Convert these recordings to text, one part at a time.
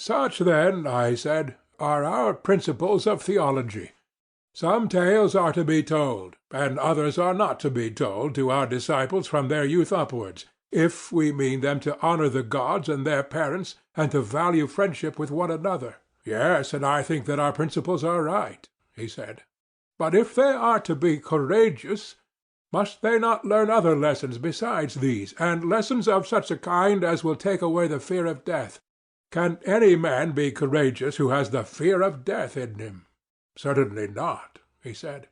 Such, then, I said, are our principles of theology. Some tales are to be told, and others are not to be told, to our disciples from their youth upwards, if we mean them to honor the gods and their parents, and to value friendship with one another. Yes, and I think that our principles are right, he said. But if they are to be courageous, must they not learn other lessons besides these, and lessons of such a kind as will take away the fear of death? Can any man be courageous who has the fear of death in him? Certainly not, he said.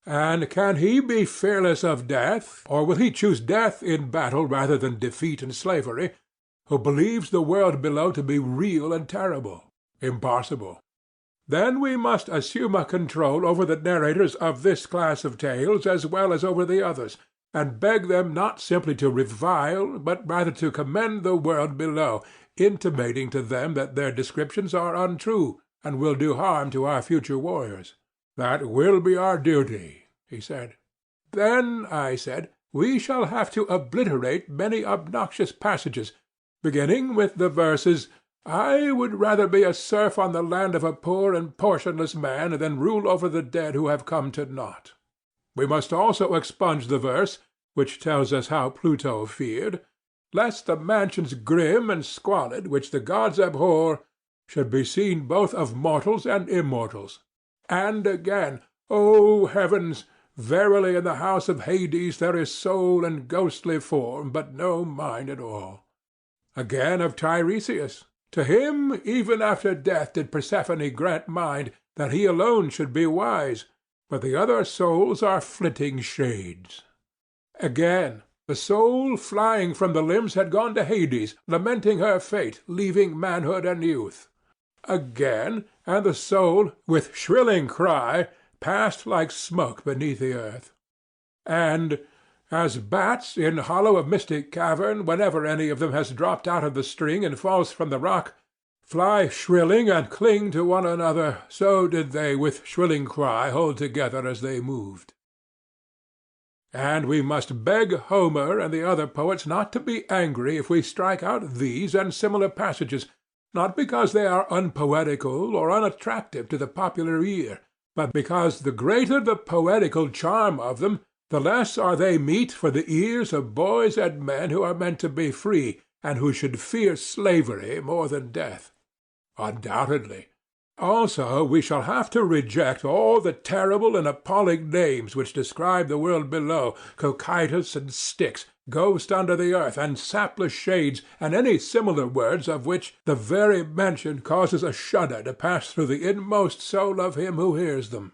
And can he be fearless of death, or will he choose death in battle rather than defeat and slavery, who believes the world below to be real and terrible? Impossible. Then we must assume a control over the narrators of this class of tales as well as over the others, and beg them not simply to revile, but rather to commend the world below, intimating to them that their descriptions are untrue, and will do harm to our future warriors. That will be our duty, he said. Then, I said, we shall have to obliterate many obnoxious passages, beginning with the verses, "I would rather be a serf on the land of a poor and portionless man than rule over the dead who have come to naught." We must also expunge the verse, which tells us how Pluto feared, lest the mansions grim and squalid, which the gods abhor, should be seen both of mortals and immortals. And again, O heavens! Verily in the house of Hades there is soul and ghostly form, but no mind at all. Again of Tiresias, to him even after death did Persephone grant mind, that he alone should be wise, but the other souls are flitting shades. Again, the soul flying from the limbs had gone to Hades, lamenting her fate, leaving manhood and youth. Again, and the soul, with shrilling cry, passed like smoke beneath the earth. And, as bats in hollow of mystic cavern, whenever any of them has dropped out of the string and falls from the rock, fly shrilling and cling to one another, so did they with shrilling cry hold together as they moved. And we must beg Homer and the other poets not to be angry if we strike out these and similar passages, not because they are unpoetical or unattractive to the popular ear, but because the greater the poetical charm of them, the less are they meet for the ears of boys and men who are meant to be free, and who should fear slavery more than death. Undoubtedly. Also we shall have to reject all the terrible and appalling names which describe the world below, Cocytus and Styx, ghost under the earth, and sapless shades, and any similar words of which the very mention causes a shudder to pass through the inmost soul of him who hears them.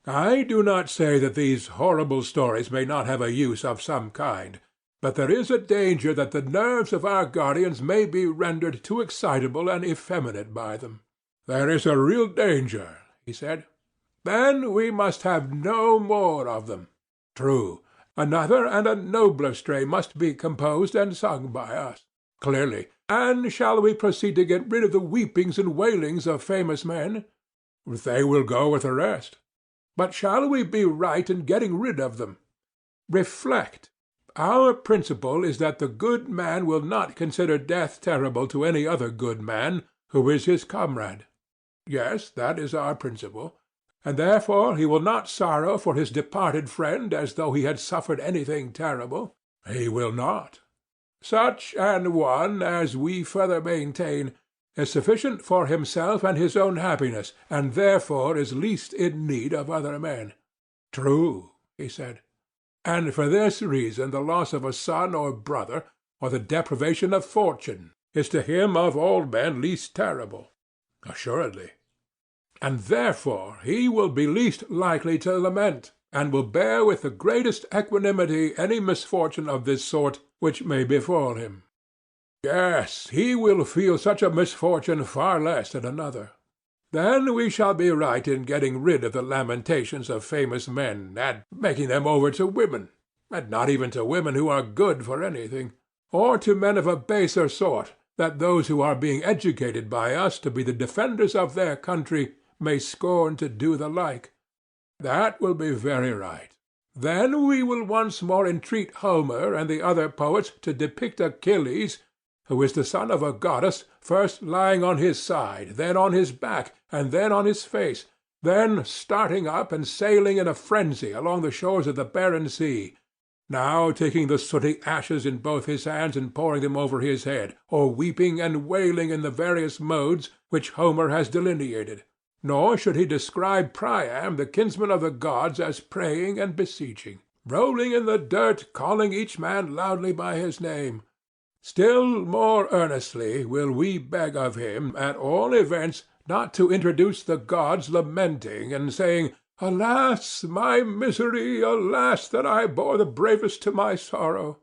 I do not say that these horrible stories may not have a use of some kind, but there is a danger that the nerves of our guardians may be rendered too excitable and effeminate by them. There is a real danger, he said. Then we must have no more of them. True. Another and a nobler strain must be composed and sung by us. Clearly. And shall we proceed to get rid of the weepings and wailings of famous men? They will go with the rest. But shall we be right in getting rid of them? Reflect. Our principle is that the good man will not consider death terrible to any other good man who is his comrade. Yes, that is our principle. And therefore he will not sorrow for his departed friend as though he had suffered anything terrible. He will not. Such an one, as we further maintain, is sufficient for himself and his own happiness, and therefore is least in need of other men. True, he said. And for this reason the loss of a son or brother, or the deprivation of fortune, is to him of all men least terrible. Assuredly. And therefore he will be least likely to lament, and will bear with the greatest equanimity any misfortune of this sort which may befall him. Yes, he will feel such a misfortune far less than another. Then we shall be right in getting rid of the lamentations of famous men, and making them over to women, and not even to women who are good for anything, or to men of a baser sort, that those who are being educated by us to be the defenders of their country may scorn to do the like. That will be very right. Then we will once more entreat Homer and the other poets to depict Achilles, who is the son of a goddess, first lying on his side, then on his back, and then on his face, then starting up and sailing in a frenzy along the shores of the barren sea, now taking the sooty ashes in both his hands and pouring them over his head, or weeping and wailing in the various modes which Homer has delineated. Nor should he describe Priam, the kinsman of the gods, as praying and beseeching, rolling in the dirt, calling each man loudly by his name. Still more earnestly will we beg of him, at all events, not to introduce the gods lamenting and saying, "Alas, my misery! Alas, that I bore the bravest to my sorrow!"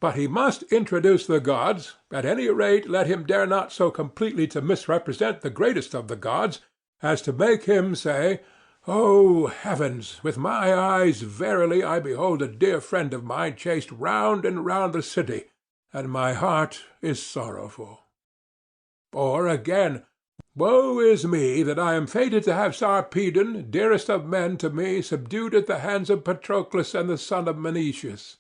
But he must introduce the gods. At any rate, let him dare not so completely to misrepresent the greatest of the gods as to make him say, "O heavens! With my eyes verily I behold a dear friend of mine chased round and round the city, and my heart is sorrowful." Or again, "Woe is me that I am fated to have Sarpedon, dearest of men to me, subdued at the hands of Patroclus and the son of Menoetius.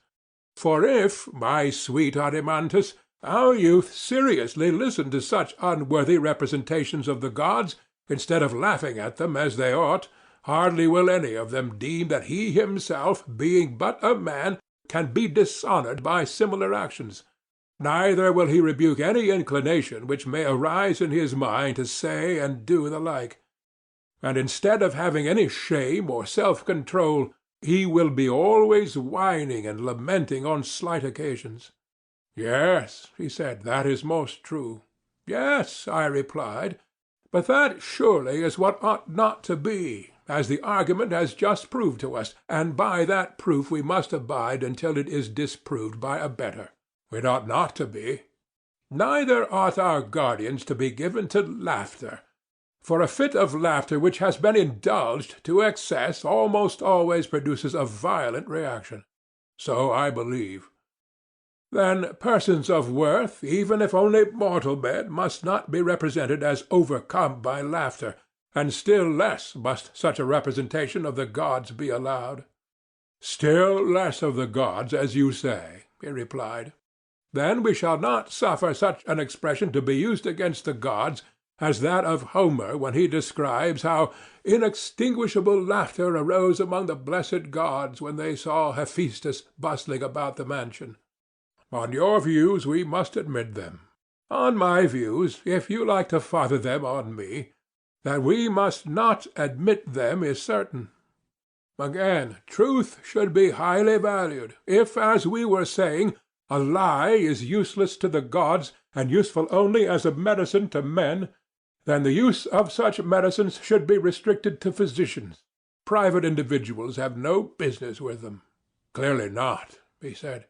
For if, my sweet Adeimantus, our youth seriously listen to such unworthy representations of the gods, instead of laughing at them as they ought, hardly will any of them deem that he himself, being but a man, can be dishonoured by similar actions. Neither will he rebuke any inclination which may arise in his mind to say and do the like. And instead of having any shame or self-control, he will be always whining and lamenting on slight occasions." "Yes," he said, "that is most true." "Yes," I replied, "but that surely is what ought not to be, as the argument has just proved to us, and by that proof we must abide until it is disproved by a better. It ought not to be. Neither ought our guardians to be given to laughter, for a fit of laughter which has been indulged to excess almost always produces a violent reaction. So I believe. Then persons of worth, even if only mortal men, must not be represented as overcome by laughter, and still less must such a representation of the gods be allowed." "Still less of the gods, as you say," he replied. "Then we shall not suffer such an expression to be used against the gods as that of Homer when he describes how inextinguishable laughter arose among the blessed gods when they saw Hephaestus bustling about the mansion. On your views we must admit them. On my views, if you like to father them on me, that we must not admit them is certain. Again, truth should be highly valued. If, as we were saying, a lie is useless to the gods and useful only as a medicine to men, then the use of such medicines should be restricted to physicians. Private individuals have no business with them." "Clearly not," he said.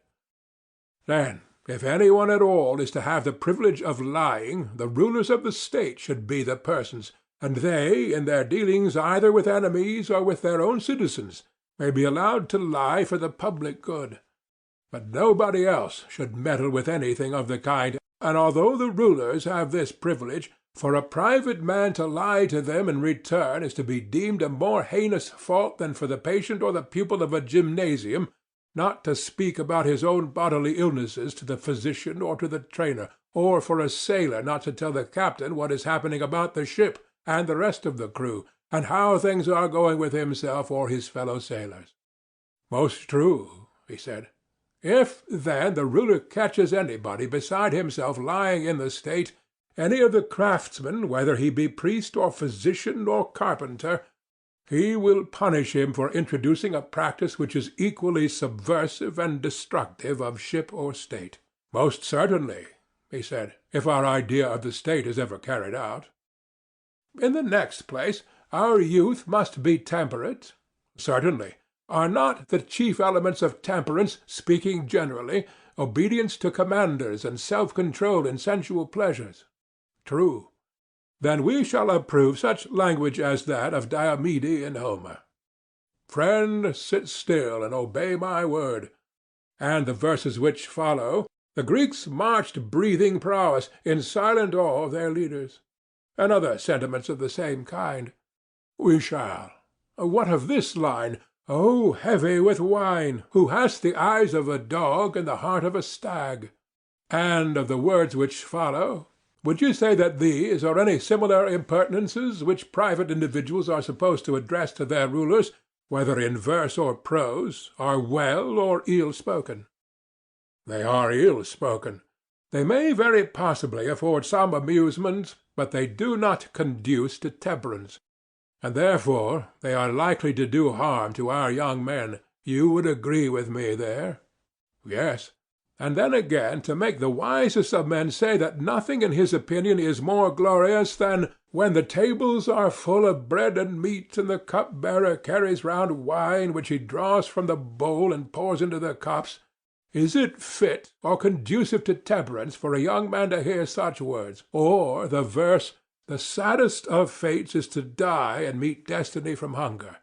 "Then, if any one at all is to have the privilege of lying, the rulers of the state should be the persons, and they, in their dealings either with enemies or with their own citizens, may be allowed to lie for the public good. But nobody else should meddle with anything of the kind, and although the rulers have this privilege, for a private man to lie to them in return is to be deemed a more heinous fault than for the patient or the pupil of a gymnasium not to speak about his own bodily illnesses to the physician or to the trainer, or for a sailor not to tell the captain what is happening about the ship and the rest of the crew, and how things are going with himself or his fellow sailors." "Most true," he said. "If, then, the ruler catches anybody beside himself lying in the state, any of the craftsmen, whether he be priest or physician or carpenter, he will punish him for introducing a practice which is equally subversive and destructive of ship or state." "Most certainly," he said, "if our idea of the state is ever carried out." "In the next place, our youth must be temperate." "Certainly. Are not the chief elements of temperance, speaking generally, obedience to commanders and self-control in sensual pleasures?" "True." "Then we shall approve such language as that of Diomede in Homer. Friend, sit still and obey my word. And the verses which follow, the Greeks marched breathing prowess, in silent awe of their leaders. And other sentiments of the same kind. We shall. What of this line? "O heavy with wine, who hast the eyes of a dog and the heart of a stag"? and of the words which follow, would you say that these, or any similar impertinences which private individuals are supposed to address to their rulers, whether in verse or prose, are well or ill spoken? They are ill spoken. They may very possibly afford some amusement, but they do not conduce to temperance, and therefore they are likely to do harm to our young men. You would agree with me there? Yes. And then again, to make the wisest of men say that nothing in his opinion is more glorious than when the tables are full of bread and meat, and the cup-bearer carries round wine which he draws from the bowl and pours into the cups, is it fit or conducive to temperance for a young man to hear such words? Or the verse, "The saddest of fates is to die and meet destiny from hunger."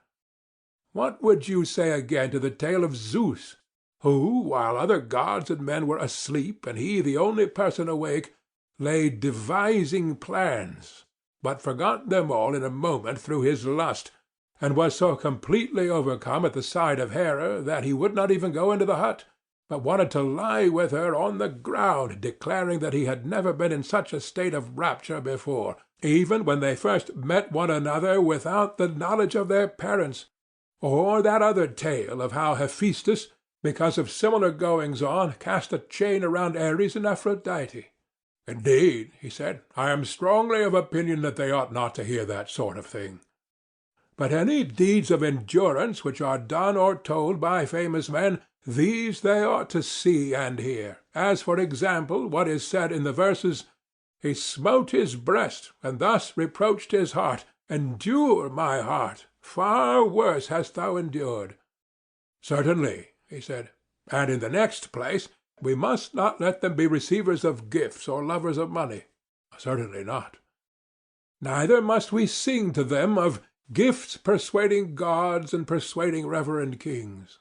What would you say again to the tale of Zeus, who, while other gods and men were asleep and he the only person awake, lay devising plans, but forgot them all in a moment through his lust, and was so completely overcome at the sight of Hera that he would not even go into the hut, but wanted to lie with her on the ground, declaring that he had never been in such a state of rapture before, even when they first met one another without the knowledge of their parents? Or that other tale of how Hephaestus, because of similar goings-on, cast a chain around Ares and Aphrodite. Indeed, he said, I am strongly of opinion that they ought not to hear that sort of thing. But any deeds of endurance which are done or told by famous men, these they ought to see and hear, as for example what is said in the verses, "He smote his breast, and thus reproached his heart, Endure, my heart, far worse hast thou endured." Certainly, he said. And in the next place, we must not let them be receivers of gifts or lovers of money. Certainly not. Neither must we sing to them of gifts persuading gods and persuading reverend kings.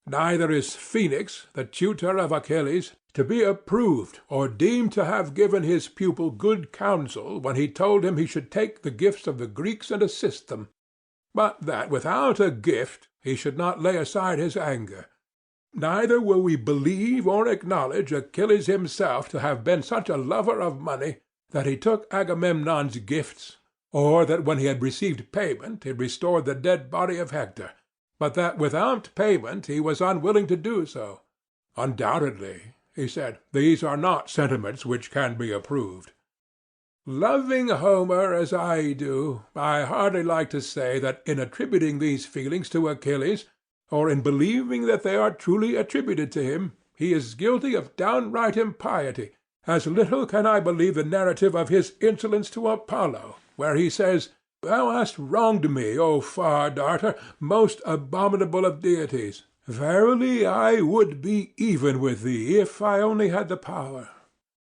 Neither is Phoenix, the tutor of Achilles, to be approved or deemed to have given his pupil good counsel when he told him he should take the gifts of the Greeks and assist them, but that without a gift he should not lay aside his anger. Neither will we believe or acknowledge Achilles himself to have been such a lover of money that he took Agamemnon's gifts, or that when he had received payment he restored the dead body of Hector, but that without payment he was unwilling to do so. Undoubtedly, he said, these are not sentiments which can be approved. Loving Homer as I do, I hardly like to say that in attributing these feelings to Achilles, or in believing that they are truly attributed to him, he is guilty of downright impiety. As little can I believe the narrative of his insolence to Apollo, where he says, "Thou hast wronged me, O Far Darter, most abominable of deities. Verily I would be even with thee, if I only had the power."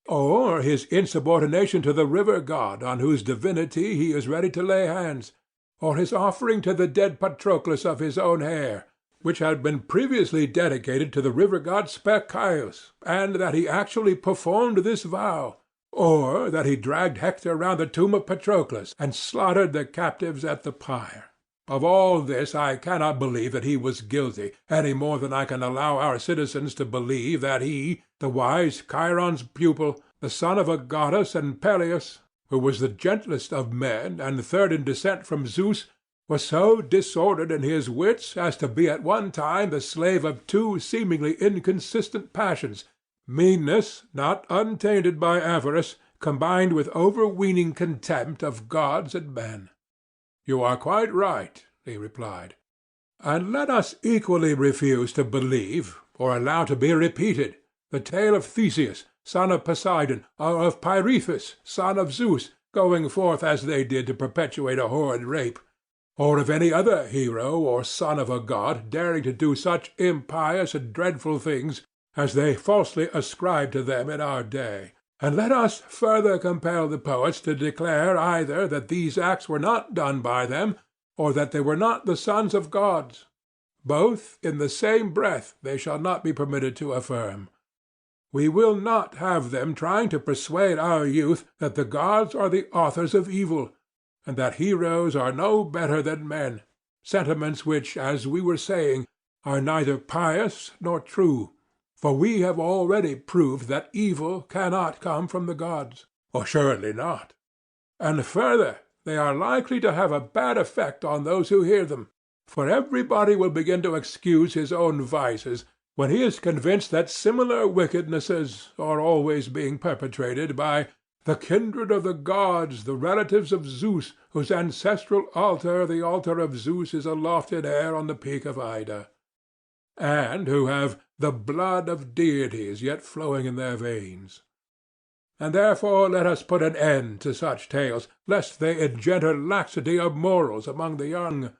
Or his insubordination to the river god, on whose divinity he is ready to lay hands. Or his offering to the dead Patroclus of his own hair, which had been previously dedicated to the river god Spercheius, and that he actually performed this vow. Or that he dragged Hector round the tomb of Patroclus, and slaughtered the captives at the pyre. Of all this I cannot believe that he was guilty, any more than I can allow our citizens to believe that he, the wise Chiron's pupil, the son of a goddess and Peleus, who was the gentlest of men and third in descent from Zeus, was so disordered in his wits as to be at one time the slave of two seemingly inconsistent passions, meanness not untainted by avarice, combined with overweening contempt of gods and men. You are quite right, he replied. And let us equally refuse to believe, or allow to be repeated, the tale of Theseus, son of Poseidon, or of Pirithous, son of Zeus, going forth as they did to perpetuate a horrid rape, or of any other hero or son of a god daring to do such impious and dreadful things as they falsely ascribe to them in our day. And let us further compel the poets to declare either that these acts were not done by them, or that they were not the sons of gods. Both in the same breath they shall not be permitted to affirm. We will not have them trying to persuade our youth that the gods are the authors of evil, and that heroes are no better than men, sentiments which, as we were saying, are neither pious nor true. For we have already proved that evil cannot come from the gods. Assuredly not. And further, they are likely to have a bad effect on those who hear them, for everybody will begin to excuse his own vices when he is convinced that similar wickednesses are always being perpetrated by the kindred of the gods, the relatives of Zeus, whose ancestral altar, the altar of Zeus, is aloft in air on the peak of Ida, and who have the blood of deities yet flowing in their veins. And therefore let us put an end to such tales, lest they engender laxity of morals among the young.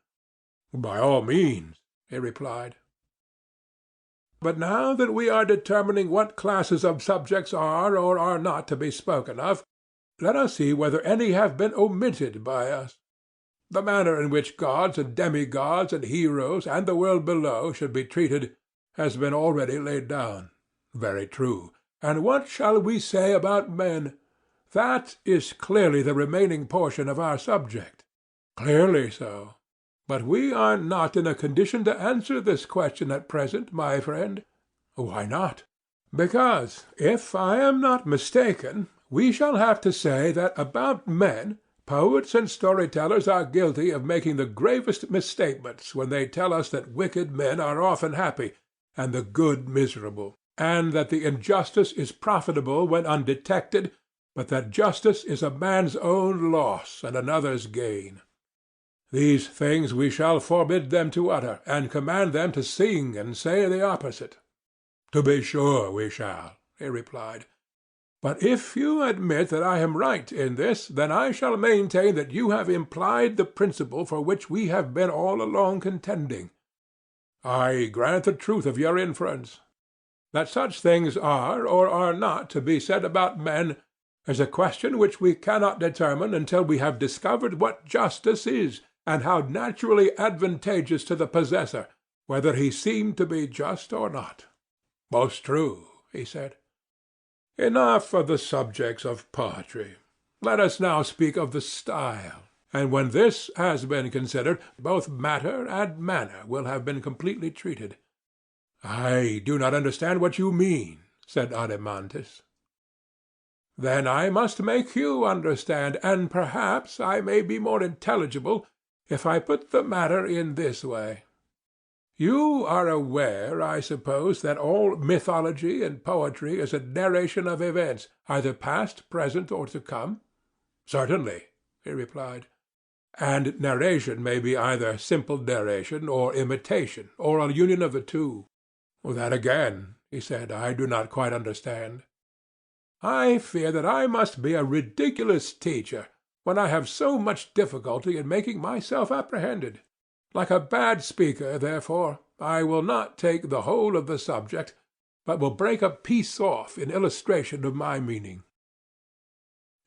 By all means, he replied. But now that we are determining what classes of subjects are or are not to be spoken of, let us see whether any have been omitted by us. The manner in which gods and demigods and heroes and the world below should be treated has been already laid down. Very true. And what shall we say about men? That is clearly the remaining portion of our subject. Clearly so. But we are not in a condition to answer this question at present, my friend. Why not? Because, if I am not mistaken, we shall have to say that about men, poets and story-tellers are guilty of making the gravest misstatements when they tell us that wicked men are often happy, and the good miserable, and that the injustice is profitable when undetected, but that justice is a man's own loss and another's gain. These things we shall forbid them to utter, and command them to sing and say the opposite. To be sure we shall, he replied. But if you admit that I am right in this, then I shall maintain that you have implied the principle for which we have been all along contending. I grant the truth of your inference. That such things are or are not to be said about men is a question which we cannot determine until we have discovered what justice is, and how naturally advantageous to the possessor, whether he seem to be just or not. Most true, he said. Enough of the subjects of poetry. Let us now speak of the style, and when this has been considered, both matter and manner will have been completely treated. I do not understand what you mean, said Adeimantus. Then I must make you understand, and perhaps I may be more intelligible if I put the matter in this way. You are aware, I suppose, that all mythology and poetry is a narration of events, either past, present, or to come? Certainly, he replied. And narration may be either simple narration or imitation, or a union of the two. That again, he said, I do not quite understand. I fear that I must be a ridiculous teacher, when I have so much difficulty in making myself apprehended. Like a bad speaker, therefore, I will not take the whole of the subject, but will break a piece off in illustration of my meaning.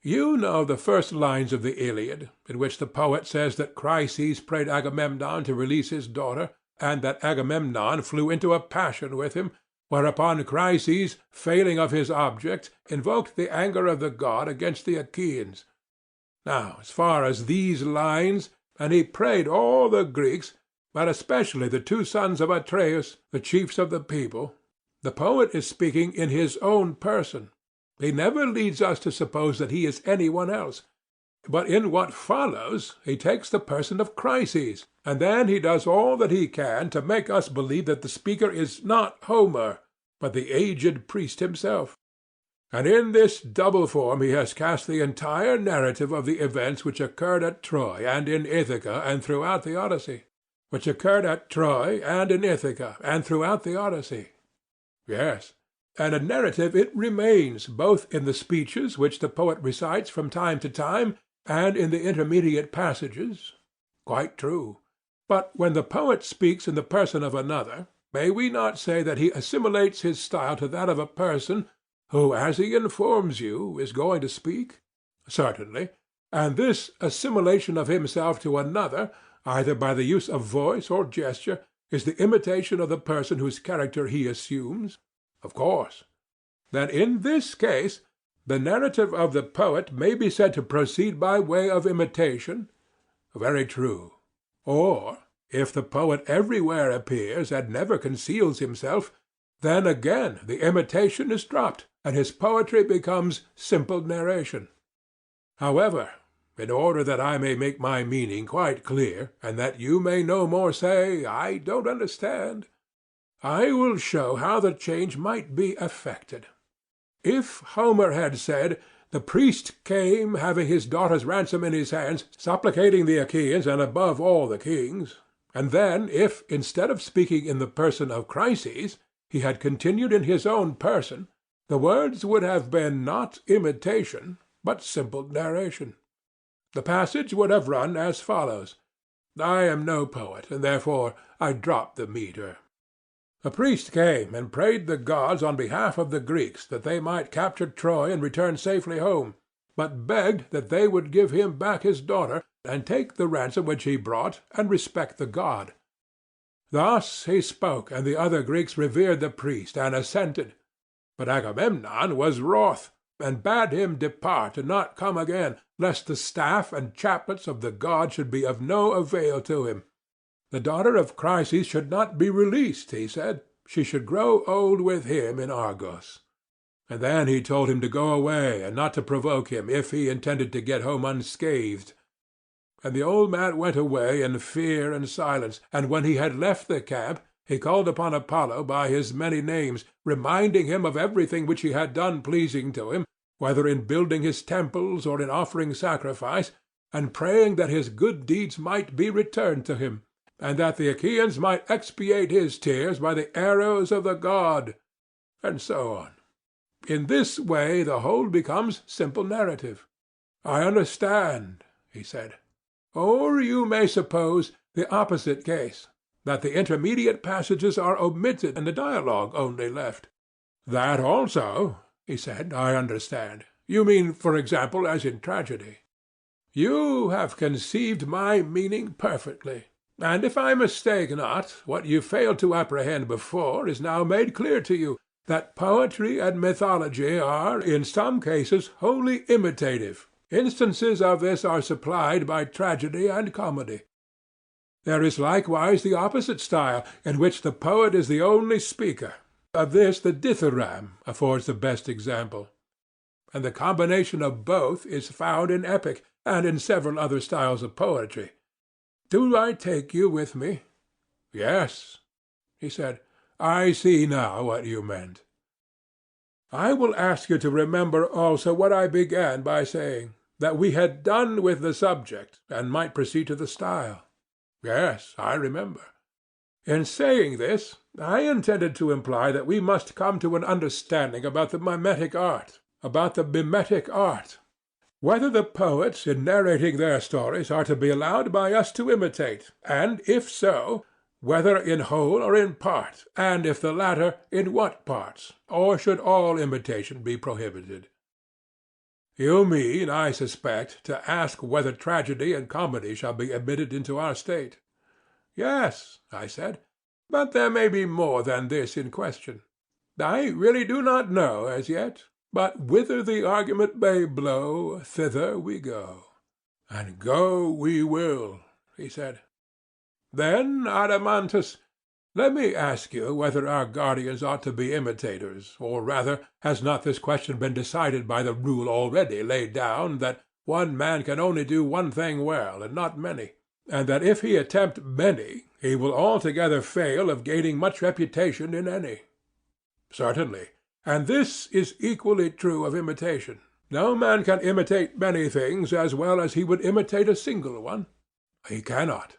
You know the first lines of the Iliad, in which the poet says that Chryses prayed Agamemnon to release his daughter, and that Agamemnon flew into a passion with him, whereupon Chryses, failing of his object, invoked the anger of the god against the Achaeans. Now, as far as these lines, and he prayed all the Greeks, but especially the two sons of Atreus, the chiefs of the people, the poet is speaking in his own person. He never leads us to suppose that he is any one else. But in what follows he takes the person of Chryses, and then he does all that he can to make us believe that the speaker is not Homer, but the aged priest himself. And in this double form he has cast the entire narrative of the events which occurred at Troy and in Ithaca and throughout the Odyssey. Yes, and a narrative it remains, both in the speeches which the poet recites from time to time, and in the intermediate passages. Quite true. But when the poet speaks in the person of another, may we not say that he assimilates his style to that of a person who, as he informs you, is going to speak? Certainly. And this assimilation of himself to another, either by the use of voice or gesture, is the imitation of the person whose character he assumes? Of course. Then in this case the narrative of the poet may be said to proceed by way of imitation? Very true. Or, if the poet everywhere appears and never conceals himself, Then again the imitation is dropped, and his poetry becomes simple narration. However, in order that I may make my meaning quite clear, and that you may no more say, "I don't understand," I will show how the change might be effected. If Homer had said, "The priest came, having his daughter's ransom in his hands, supplicating the Achaeans and above all the kings," and then if, instead of speaking in the person of Chryses, he had continued in his own person, the words would have been not imitation, but simple narration. The passage would have run as follows. I am no poet, and therefore I drop the metre. A priest came and prayed the gods on behalf of the Greeks that they might capture Troy and return safely home, but begged that they would give him back his daughter, and take the ransom which he brought, and respect the god. Thus he spoke, and the other Greeks revered the priest, and assented. But Agamemnon was wroth, and bade him depart and not come again, lest the staff and chaplets of the god should be of no avail to him. The daughter of Chryses should not be released, he said. She should grow old with him in Argos. And then he told him to go away, and not to provoke him, if he intended to get home unscathed. And the old man went away in fear and silence, and when he had left the camp, he called upon Apollo by his many names, reminding him of everything which he had done pleasing to him, whether in building his temples or in offering sacrifice, and praying that his good deeds might be returned to him, and that the Achaeans might expiate his tears by the arrows of the god, and so on. In this way the whole becomes simple narrative. I understand, he said. Or you may suppose the opposite case, that the intermediate passages are omitted and the dialogue only left. That also, he said, I understand. You mean, for example, as in tragedy. You have conceived my meaning perfectly. And if I mistake not, what you failed to apprehend before is now made clear to you, that poetry and mythology are, in some cases, wholly imitative. Instances of this are supplied by tragedy and comedy. There is likewise the opposite style, in which the poet is the only speaker. Of this the dithyramb affords the best example. And the combination of both is found in epic, and in several other styles of poetry. Do I take you with me? Yes, he said. I see now what you meant. I will ask you to remember also what I began by saying, that we had done with the subject, and might proceed to the style. Yes, I remember. In saying this, I intended to imply that we must come to an understanding about the mimetic art, whether the poets in narrating their stories are to be allowed by us to imitate, and if so, whether in whole or in part, and if the latter, in what parts, or should all imitation be prohibited? You mean, I suspect, to ask whether tragedy and comedy shall be admitted into our state. Yes, I said, but there may be more than this in question. I really do not know as yet. But whither the argument may blow, thither we go. And go we will, he said. Then, Adeimantus, let me ask you whether our guardians ought to be imitators, or rather, has not this question been decided by the rule already laid down, that one man can only do one thing well, and not many, and that if he attempt many, he will altogether fail of gaining much reputation in any? Certainly. And this is equally true of imitation. No man can imitate many things as well as he would imitate a single one. He cannot.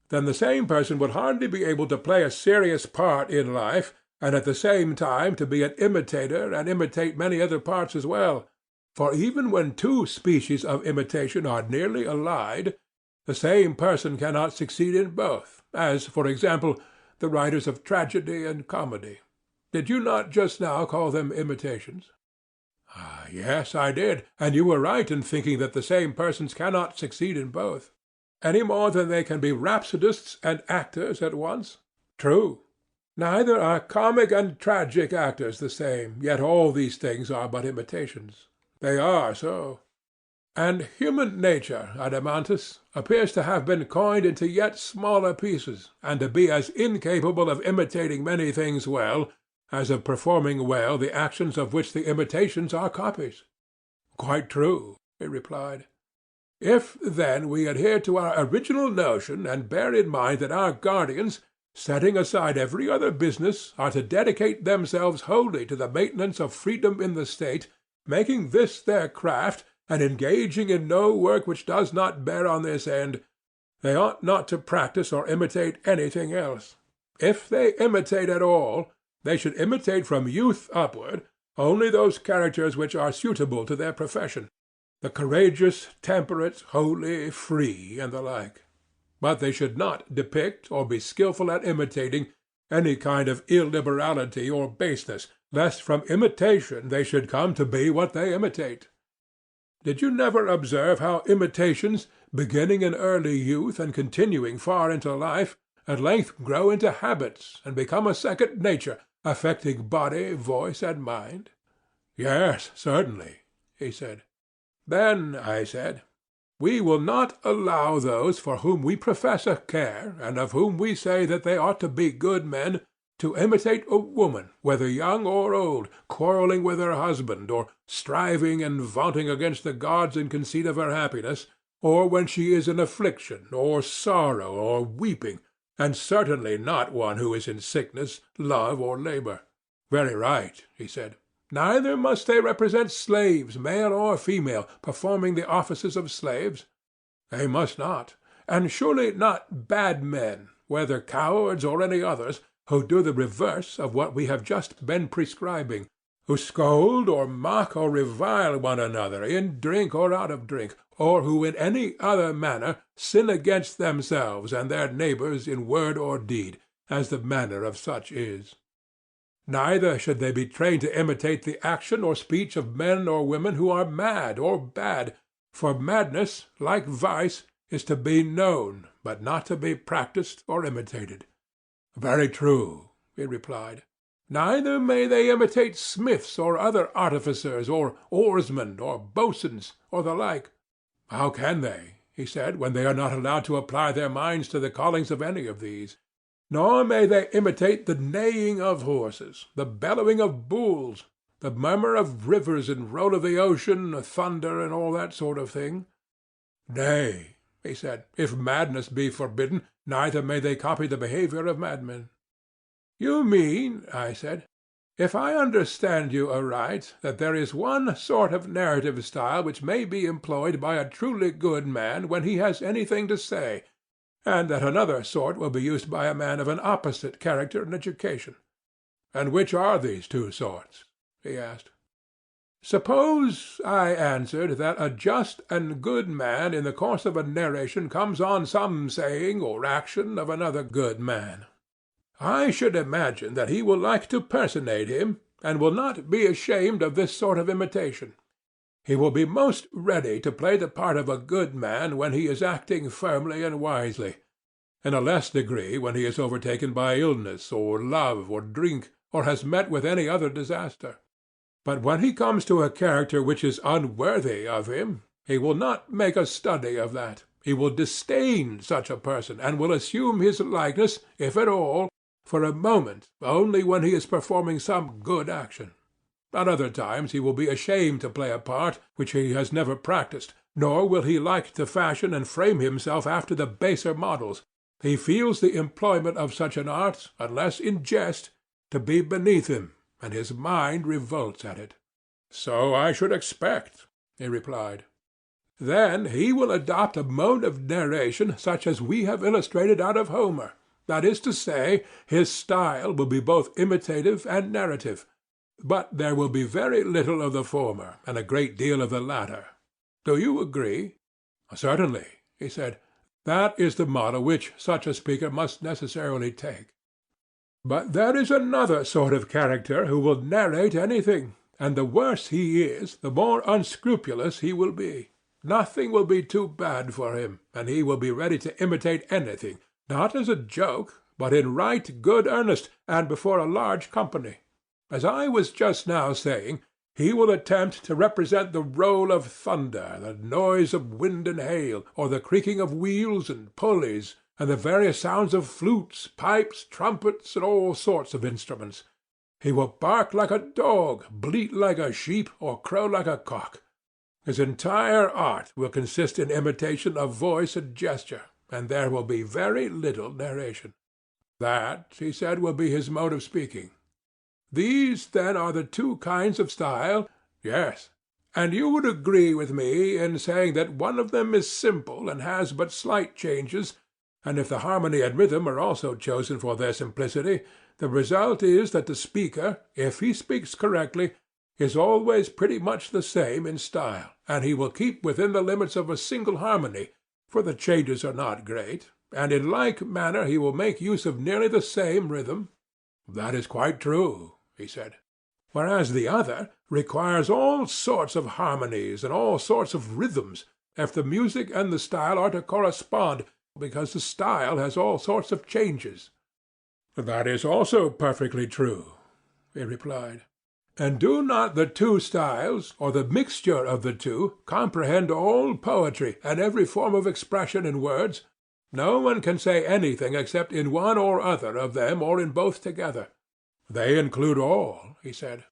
Then the same person would hardly be able to play a serious part in life, and at the same time to be an imitator and imitate many other parts as well. For even when two species of imitation are nearly allied, the same person cannot succeed in both, as, for example, the writers of tragedy and comedy. Did you not just now call them imitations? Yes, I did, and you were right in thinking that the same persons cannot succeed in both. Any more than they can be rhapsodists and actors at once? True. Neither are comic and tragic actors the same, yet all these things are but imitations. They are so. And human nature, Adeimantus, appears to have been coined into yet smaller pieces, and to be as incapable of imitating many things well as of performing well the actions of which the imitations are copies. Quite true, he replied. If, then, we adhere to our original notion, and bear in mind that our guardians, setting aside every other business, are to dedicate themselves wholly to the maintenance of freedom in the state, making this their craft, and engaging in no work which does not bear on this end, they ought not to practice or imitate anything else. If they imitate at all, they should imitate from youth upward only those characters which are suitable to their profession, the courageous, temperate, holy, free, and the like. But they should not depict, or be skilful at imitating, any kind of illiberality or baseness, lest from imitation they should come to be what they imitate. Did you never observe how imitations, beginning in early youth and continuing far into life, at length grow into habits and become a second nature, affecting body, voice, and mind? Yes, certainly, he said. Then, I said, we will not allow those for whom we profess a care, and of whom we say that they ought to be good men, to imitate a woman, whether young or old, quarrelling with her husband, or striving and vaunting against the gods in conceit of her happiness, or when she is in affliction, or sorrow, or weeping, and certainly not one who is in sickness, love, or labor. Very right, he said. Neither must they represent slaves, male or female, performing the offices of slaves. They must not, and surely not bad men, whether cowards or any others, who do the reverse of what we have just been prescribing, who scold or mock or revile one another in drink or out of drink, or who in any other manner sin against themselves and their neighbors in word or deed, as the manner of such is. Neither should they be trained to imitate the action or speech of men or women who are mad or bad, for madness, like vice, is to be known, but not to be practised or imitated. Very true, he replied. Neither may they imitate smiths or other artificers, or oarsmen, or boatswains, or the like. How can they, he said, when they are not allowed to apply their minds to the callings of any of these? Nor may they imitate the neighing of horses, the bellowing of bulls, the murmur of rivers and roll of the ocean, thunder, and all that sort of thing. Nay, he said, if madness be forbidden, neither may they copy the behavior of madmen. You mean, I said, if I understand you aright, that there is one sort of narrative style which may be employed by a truly good man when he has anything to say, and that another sort will be used by a man of an opposite character and education. And which are these two sorts? He asked. Suppose, I answered, that a just and good man in the course of a narration comes on some saying or action of another good man. I should imagine that he will like to personate him, and will not be ashamed of this sort of imitation. He will be most ready to play the part of a good man when he is acting firmly and wisely, in a less degree when he is overtaken by illness, or love, or drink, or has met with any other disaster. But when he comes to a character which is unworthy of him, he will not make a study of that. He will disdain such a person, and will assume his likeness, if at all, for a moment only when he is performing some good action. At other times he will be ashamed to play a part which he has never practised, nor will he like to fashion and frame himself after the baser models. He feels the employment of such an art, unless in jest, to be beneath him, and his mind revolts at it. So I should expect, he replied. Then he will adopt a mode of narration such as we have illustrated out of Homer. That is to say, his style will be both imitative and narrative, but there will be very little of the former and a great deal of the latter. Do you agree? Certainly, he said. That is the model which such a speaker must necessarily take. But there is another sort of character who will narrate anything, and the worse he is, the more unscrupulous he will be. Nothing will be too bad for him, and he will be ready to imitate anything, not as a joke, but in right good earnest, and before a large company. As I was just now saying, he will attempt to represent the roll of thunder, the noise of wind and hail, or the creaking of wheels and pulleys, and the various sounds of flutes, pipes, trumpets, and all sorts of instruments. He will bark like a dog, bleat like a sheep, or crow like a cock. His entire art will consist in imitation of voice and gesture, and there will be very little narration. That, he said, will be his mode of speaking. These, then, are the two kinds of style? Yes. And you would agree with me in saying that one of them is simple and has but slight changes, and if the harmony and rhythm are also chosen for their simplicity, the result is that the speaker, if he speaks correctly, is always pretty much the same in style, and he will keep within the limits of a single harmony, for the changes are not great, and in like manner he will make use of nearly the same rhythm. That is quite true, he said. Whereas the other requires all sorts of harmonies and all sorts of rhythms, if the music and the style are to correspond, because the style has all sorts of changes. That is also perfectly true, he replied. And do not the two styles, or the mixture of the two, comprehend all poetry and every form of expression in words? No one can say anything except in one or other of them or in both together. They include all, he said.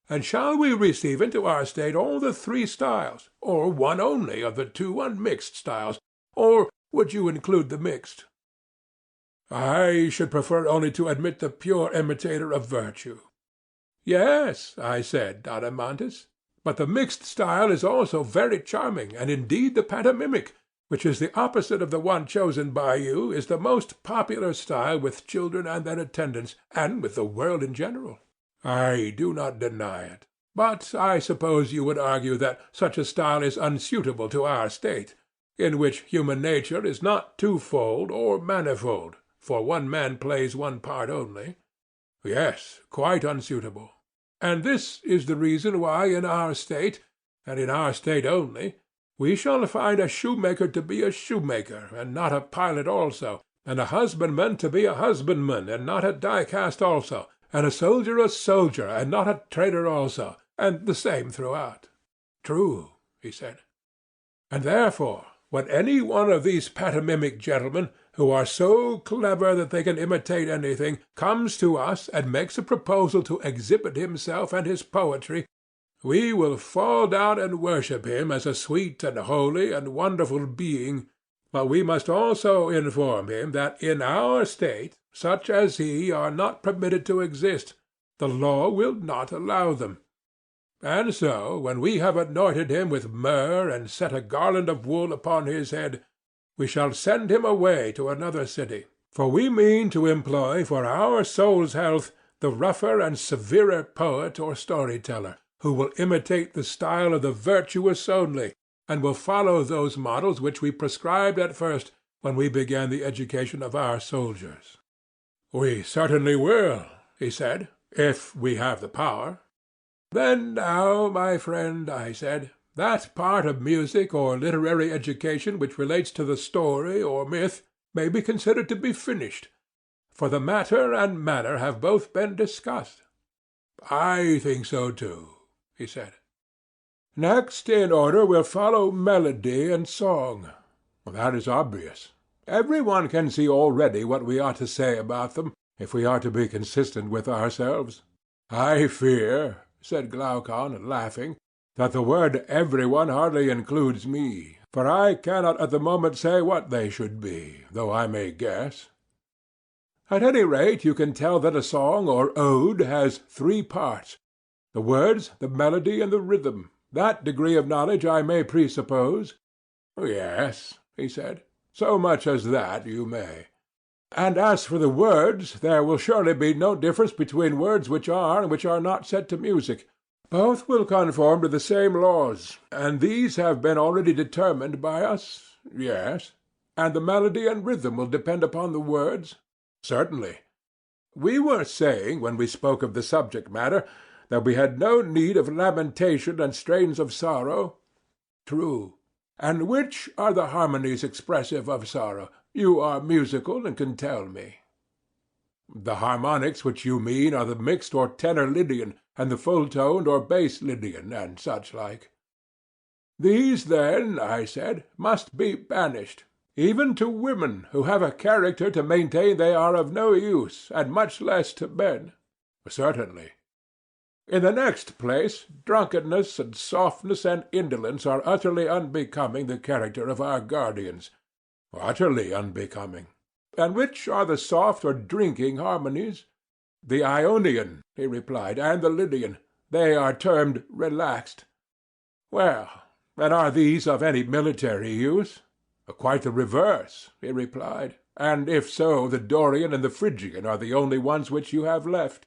And shall we receive into our state all the three styles, or one only of the two unmixed styles, or would you include the mixed? I should prefer only to admit the pure imitator of virtue. Yes, I said, Adeimantus, but the mixed style is also very charming, and indeed the pantomimic, which is the opposite of the one chosen by you, is the most popular style with children and their attendants, and with the world in general. I do not deny it. But I suppose you would argue that such a style is unsuitable to our state, in which human nature is not twofold or manifold, for one man plays one part only. Yes, quite unsuitable. And this is the reason why in our state, and in our state only, we shall find a shoemaker to be a shoemaker, and not a pilot also, and a husbandman to be a husbandman, and not a die-cast also, and a soldier, and not a trader also, and the same throughout. True, he said. And therefore, when any one of these pantomimic gentlemen, who are so clever that they can imitate anything, comes to us and makes a proposal to exhibit himself and his poetry, we will fall down and worship him as a sweet and holy and wonderful being, but we must also inform him that in our state such as he are not permitted to exist. The law will not allow them. And so, when we have anointed him with myrrh and set a garland of wool upon his head, we shall send him away to another city, for we mean to employ for our soul's health the rougher and severer poet or story-teller, who will imitate the style of the virtuous only, and will follow those models which we prescribed at first when we began the education of our soldiers. We certainly will, he said, if we have the power. Then now, my friend, I said, that part of music or literary education which relates to the story or myth may be considered to be finished, for the matter and manner have both been discussed. I think so too, he said. Next in order will follow melody and song. That is obvious. Every one can see already what we ought to say about them, if we are to be consistent with ourselves. I fear, said Glaucon, laughing, that the word every one hardly includes me, for I cannot at the moment say what they should be, though I may guess. At any rate, you can tell that a song or ode has three parts: the words, the melody, and the rhythm. That degree of knowledge I may presuppose. Yes, he said, so much as that you may. And as for the words, there will surely be no difference between words which are and which are not set to music. Both will conform to the same laws, and these have been already determined by us. Yes. And the melody and rhythm will depend upon the words? Certainly. We were saying, when we spoke of the subject matter, that we had no need of lamentation and strains of sorrow. True. And which are the harmonies expressive of sorrow? You are musical, and can tell me. The harmonics which you mean are the mixed or tenor Lydian, and the full-toned or bass Lydian, and such like. These, then, I said, must be banished, even to women, who have a character to maintain they are of no use, and much less to men. Certainly. In the next place, drunkenness and softness and indolence are utterly unbecoming the character of our guardians. Utterly unbecoming. And which are the soft or drinking harmonies? The Ionian, he replied, and the Lydian. They are termed relaxed. Well, and are these of any military use? Quite the reverse, he replied. And if so, the Dorian and the Phrygian are the only ones which you have left.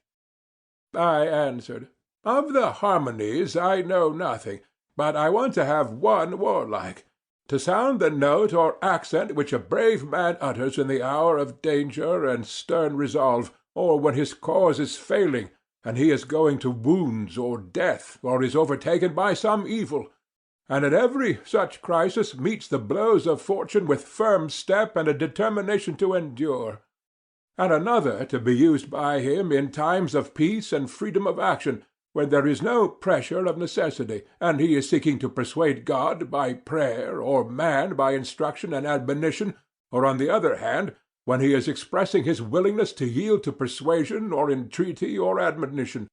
I answered, of the harmonies I know nothing, but I want to have one warlike, to sound the note or accent which a brave man utters in the hour of danger and stern resolve, or when his cause is failing, and he is going to wounds or death, or is overtaken by some evil, and at every such crisis meets the blows of fortune with firm step and a determination to endure; and another to be used by him in times of peace and freedom of action, when there is no pressure of necessity, and he is seeking to persuade God by prayer, or man by instruction and admonition, or, on the other hand, when he is expressing his willingness to yield to persuasion or entreaty or admonition,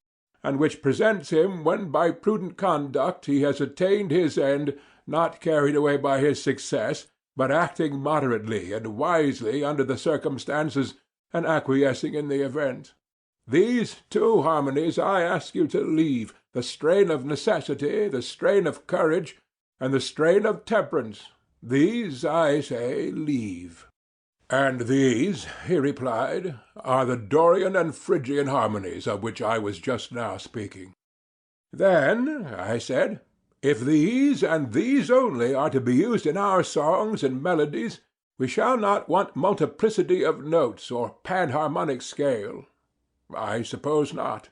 and which presents him when by prudent conduct he has attained his end, not carried away by his success, but acting moderately and wisely under the circumstances, and acquiescing in the event. These two harmonies I ask you to leave, the strain of necessity, the strain of courage, and the strain of temperance. These, I say, leave. And these, he replied, are the Dorian and Phrygian harmonies of which I was just now speaking. Then, I said, if these and these only are to be used in our songs and melodies, we shall not want multiplicity of notes or panharmonic scale. I suppose not.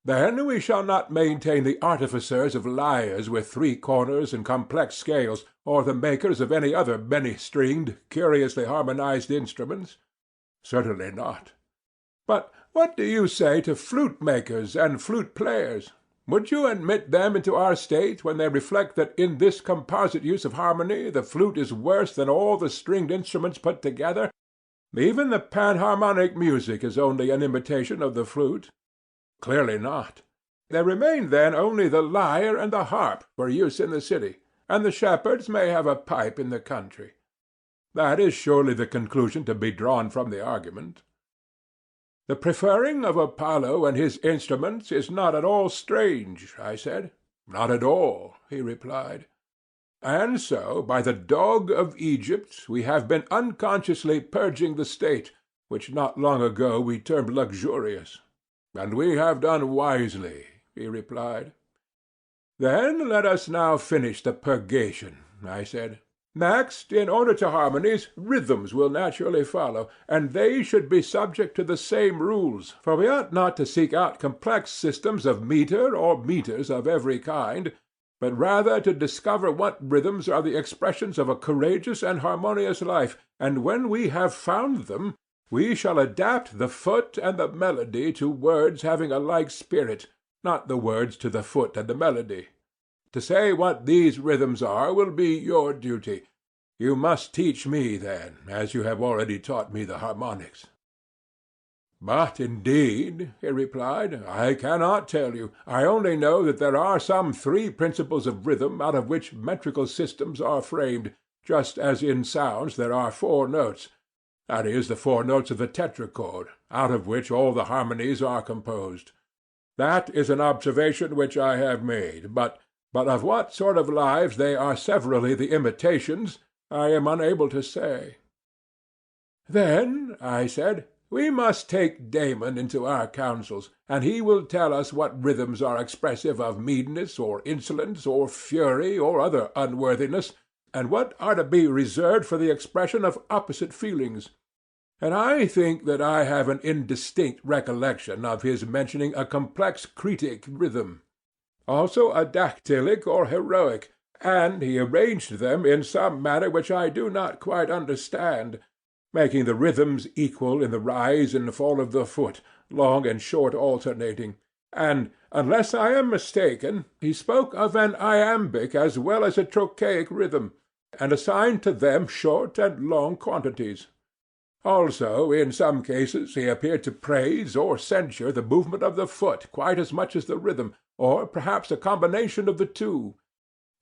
Then we shall not maintain the artificers of lyres with 3 corners and complex scales, or the makers of any other many-stringed, curiously harmonized instruments. Certainly not. But what do you say to flute-makers and flute-players? Would you admit them into our state when they reflect that in this composite use of harmony the flute is worse than all the stringed instruments put together? Even the panharmonic music is only an imitation of the flute. Clearly not. There remain then only the lyre and the harp for use in the city, and the shepherds may have a pipe in the country. That is surely the conclusion to be drawn from the argument. The preferring of Apollo and his instruments is not at all strange, I said. Not at all, he replied. And so, by the dog of Egypt, we have been unconsciously purging the state, which not long ago we termed luxurious. And we have done wisely, he replied. Then let us now finish the purgation, I said. Next, in order to harmonies, rhythms will naturally follow, and they should be subject to the same rules, for we ought not to seek out complex systems of metre or meters of every kind, but rather to discover what rhythms are the expressions of a courageous and harmonious life, and when we have found them, we shall adapt the foot and the melody to words having a like spirit, not the words to the foot and the melody. To say what these rhythms are will be your duty. You must teach me, then, as you have already taught me the harmonics. But indeed, he replied, I cannot tell you. I only know that there are some 3 principles of rhythm out of which metrical systems are framed, just as in sounds there are 4 notes, that is, the 4 notes of the tetrachord, out of which all the harmonies are composed. That is an observation which I have made, but of what sort of lives they are severally the imitations, I am unable to say. Then, I said, we must take Damon into our counsels, and he will tell us what rhythms are expressive of meanness or insolence or fury or other unworthiness, and what are to be reserved for the expression of opposite feelings. And I think that I have an indistinct recollection of his mentioning a complex Cretic rhythm, also a dactylic or heroic, and he arranged them in some manner which I do not quite understand, making the rhythms equal in the rise and fall of the foot, long and short alternating, and, unless I am mistaken, he spoke of an iambic as well as a trochaic rhythm, and assigned to them short and long quantities. Also, in some cases he appeared to praise or censure the movement of the foot quite as much as the rhythm, or perhaps a combination of the two.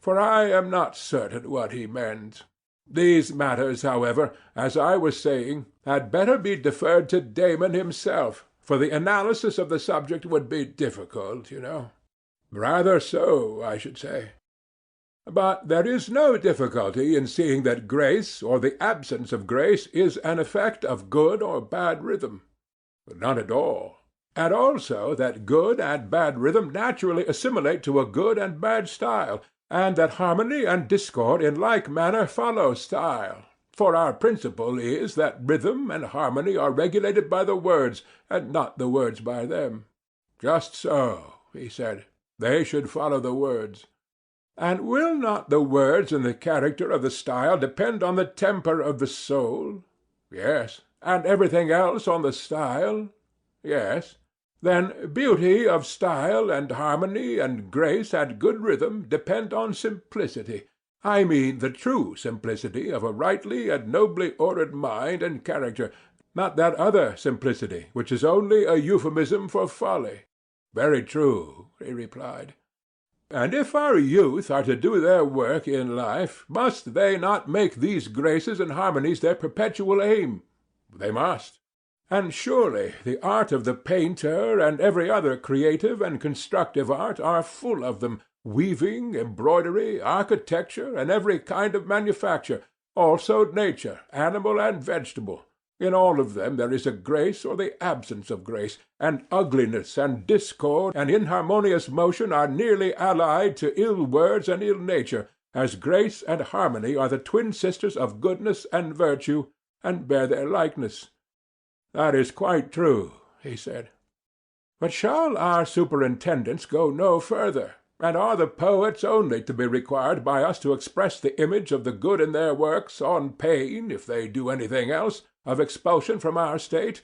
For I am not certain what he meant. These matters, however, as I was saying, had better be deferred to Damon himself, for the analysis of the subject would be difficult, you know. Rather so, I should say. But there is no difficulty in seeing that grace, or the absence of grace, is an effect of good or bad rhythm. None at all. And also that good and bad rhythm naturally assimilate to a good and bad style, and that harmony and discord in like manner follow style. For our principle is that rhythm and harmony are regulated by the words, and not the words by them. Just so, he said. They should follow the words. And will not the words and the character of the style depend on the temper of the soul? Yes. And everything else on the style? Yes. Then beauty of style and harmony and grace and good rhythm depend on simplicity. I mean the true simplicity of a rightly and nobly ordered mind and character, not that other simplicity, which is only a euphemism for folly. Very true, he replied. And if our youth are to do their work in life, must they not make these graces and harmonies their perpetual aim? They must. And surely the art of the painter and every other creative and constructive art are full of them, weaving, embroidery, architecture, and every kind of manufacture, also nature, animal and vegetable. In all of them there is a grace or the absence of grace, and ugliness and discord and inharmonious motion are nearly allied to ill words and ill nature, as grace and harmony are the twin sisters of goodness and virtue, and bear their likeness. That is quite true, he said. But shall our superintendents go no further? And are the poets only to be required by us to express the image of the good in their works, on pain, if they do anything else, of expulsion from our state?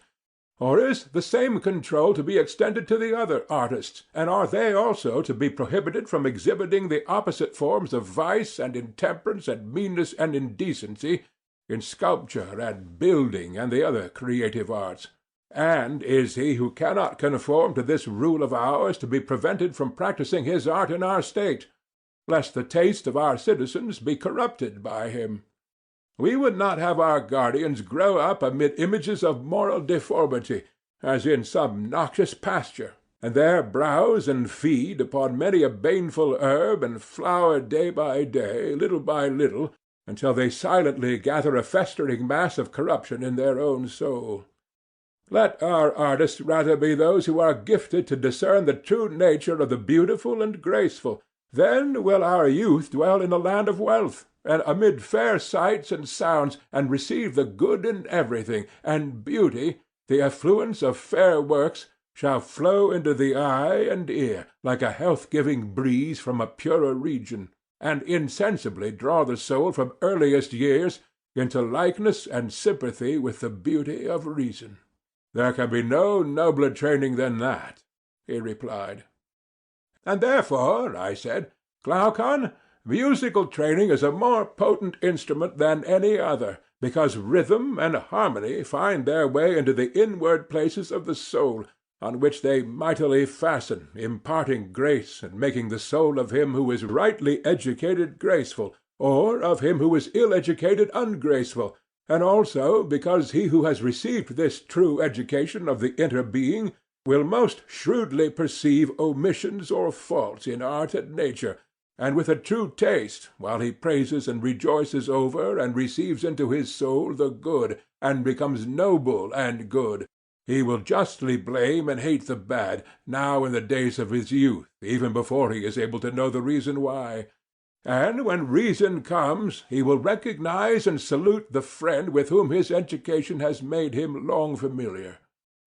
Or is the same control to be extended to the other artists, and are they also to be prohibited from exhibiting the opposite forms of vice and intemperance and meanness and indecency in sculpture and building and the other creative arts? And is he who cannot conform to this rule of ours to be prevented from practising his art in our state, lest the taste of our citizens be corrupted by him? We would not have our guardians grow up amid images of moral deformity, as in some noxious pasture, and there browse and feed upon many a baneful herb and flower day by day, little by little, until they silently gather a festering mass of corruption in their own soul. Let our artists rather be those who are gifted to discern the true nature of the beautiful and graceful. Then will our youth dwell in a land of wealth, and amid fair sights and sounds, and receive the good in everything, and beauty, the effluence of fair works, shall flow into the eye and ear, like a health-giving breeze from a purer region, and insensibly draw the soul from earliest years into likeness and sympathy with the beauty of reason. There can be no nobler training than that, he replied. And therefore, I said, Glaucon, musical training is a more potent instrument than any other, because rhythm and harmony find their way into the inward places of the soul, on which they mightily fasten, imparting grace and making the soul of him who is rightly educated graceful, or of him who is ill-educated ungraceful, and also because he who has received this true education of the inner being will most shrewdly perceive omissions or faults in art and nature, and with a true taste, while he praises and rejoices over and receives into his soul the good, and becomes noble and good, he will justly blame and hate the bad, now in the days of his youth, even before he is able to know the reason why. And when reason comes, he will recognize and salute the friend with whom his education has made him long familiar.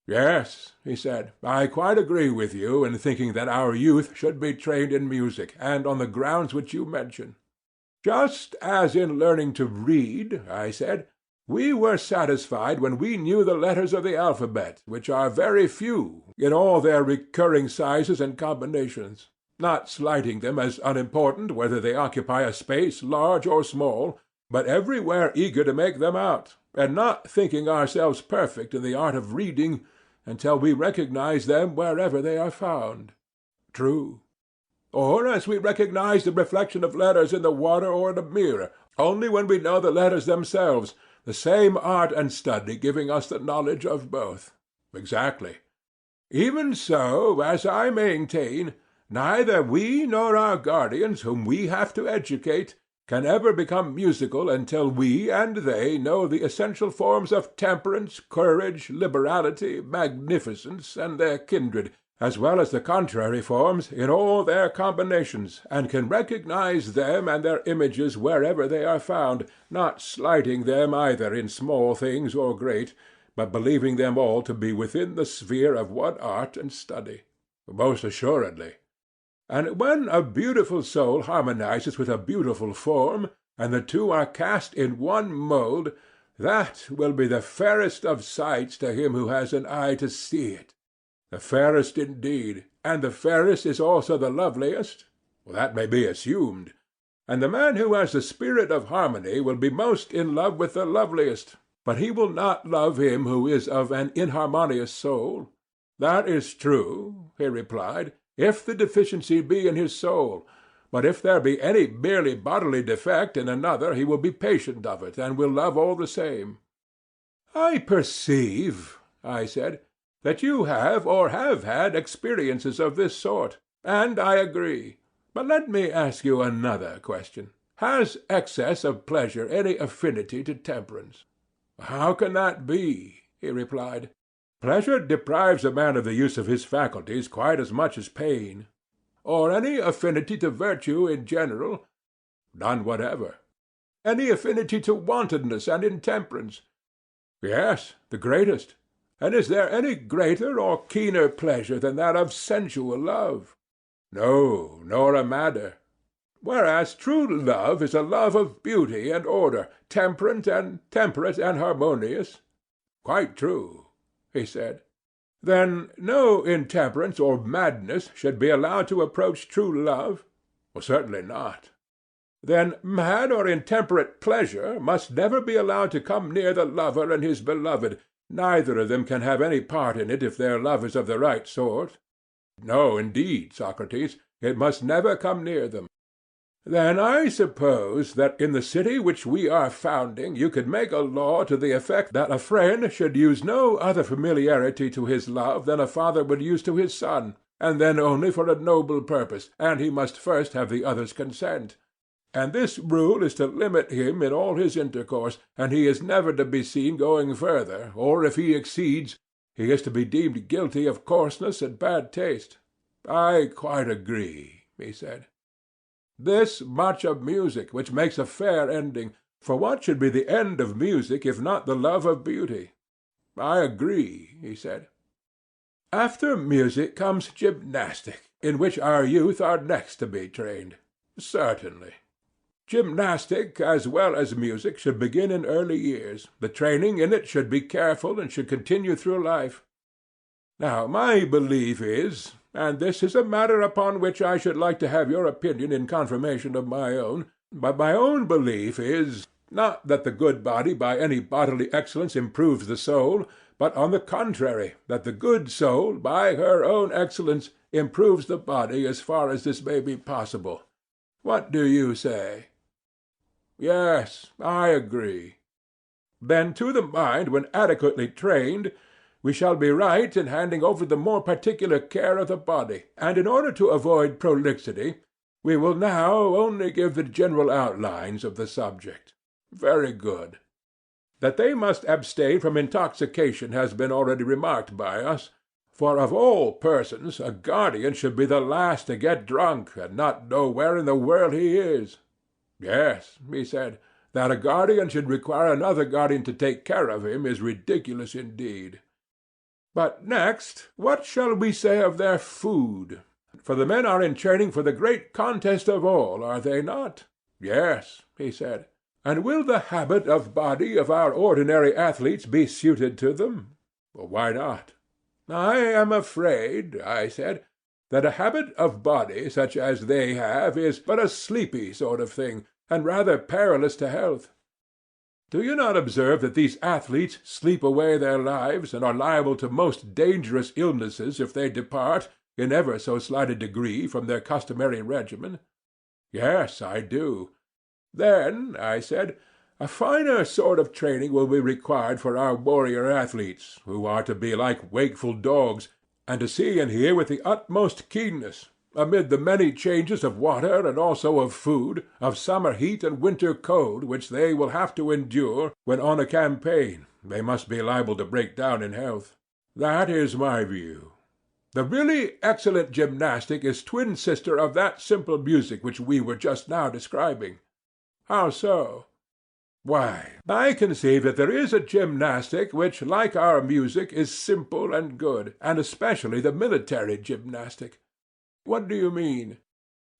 Yes, he said, I quite agree with you in thinking that our youth should be trained in music, and on the grounds which you mention. Just as in learning to read, I said, we were satisfied when we knew the letters of the alphabet, which are very few, in all their recurring sizes and combinations, not slighting them as unimportant whether they occupy a space large or small, but everywhere eager to make them out, and not thinking ourselves perfect in the art of reading until we recognize them wherever they are found. True. Or as we recognize the reflection of letters in the water or in a mirror, only when we know the letters themselves, the same art and study giving us the knowledge of both. Exactly. Even so, as I maintain, neither we nor our guardians, whom we have to educate, can ever become musical until we and they know the essential forms of temperance, courage, liberality, magnificence, and their kindred, as well as the contrary forms in all their combinations, and can recognize them and their images wherever they are found, not slighting them either in small things or great, but believing them all to be within the sphere of one art and study. Most assuredly. And when a beautiful soul harmonizes with a beautiful form, and the two are cast in one mould, that will be the fairest of sights to him who has an eye to see it. The fairest indeed, and the fairest is also the loveliest? Well, that may be assumed. And the man who has the spirit of harmony will be most in love with the loveliest, but he will not love him who is of an inharmonious soul. That is true, he replied, if the deficiency be in his soul, but if there be any merely bodily defect in another he will be patient of it, and will love all the same. I perceive, I said, that you have or have had experiences of this sort, and I agree. But let me ask you another question. Has excess of pleasure any affinity to temperance? How can that be? He replied. Pleasure deprives a man of the use of his faculties quite as much as pain. Or any affinity to virtue in general? None whatever. Any affinity to wantonness and intemperance? Yes, the greatest. And is there any greater or keener pleasure than that of sensual love? No, nor a madder. Whereas true love is a love of beauty and order, temperate and harmonious. Quite true, he said. Then no intemperance or madness should be allowed to approach true love? Well, certainly not. Then mad or intemperate pleasure must never be allowed to come near the lover and his beloved. Neither of them can have any part in it if their love is of the right sort. No, indeed, Socrates, it must never come near them. Then I suppose that in the city which we are founding you could make a law to the effect that a friend should use no other familiarity to his love than a father would use to his son, and then only for a noble purpose, and he must first have the other's consent. And this rule is to limit him in all his intercourse, and he is never to be seen going further, or if he exceeds, he is to be deemed guilty of coarseness and bad taste. I quite agree, he said. This much of music, which makes a fair ending, for what should be the end of music if not the love of beauty? I agree, he said. After music comes gymnastic, in which our youth are next to be trained. Certainly. Gymnastic, as well as music, should begin in early years. The training in it should be careful and should continue through life. Now, my belief is, and this is a matter upon which I should like to have your opinion in confirmation of my own, but my own belief is, not that the good body by any bodily excellence improves the soul, but on the contrary, that the good soul by her own excellence improves the body as far as this may be possible. What do you say? Yes, I agree. Then to the mind, when adequately trained, we shall be right in handing over the more particular care of the body, and in order to avoid prolixity, we will now only give the general outlines of the subject. Very good. That they must abstain from intoxication has been already remarked by us, for of all persons a guardian should be the last to get drunk and not know where in the world he is. Yes, he said, that a guardian should require another guardian to take care of him is ridiculous indeed. But next, what shall we say of their food? For the men are in training for the great contest of all, are they not? Yes, he said. And will the habit of body of our ordinary athletes be suited to them? Why not? I am afraid, I said, that a habit of body such as they have is but a sleepy sort of thing, and rather perilous to health. Do you not observe that these athletes sleep away their lives, and are liable to most dangerous illnesses if they depart, in ever so slight a degree, from their customary regimen? Yes, I do. Then, I said, a finer sort of training will be required for our warrior athletes, who are to be like wakeful dogs, and to see and hear with the utmost keenness, amid the many changes of water and also of food, of summer heat and winter cold, which they will have to endure when on a campaign. They must be liable to break down in health. That is my view. The really excellent gymnastic is twin sister of that simple music which we were just now describing. How so? Why, I conceive that there is a gymnastic which, like our music, is simple and good, and especially the military gymnastic. What do you mean?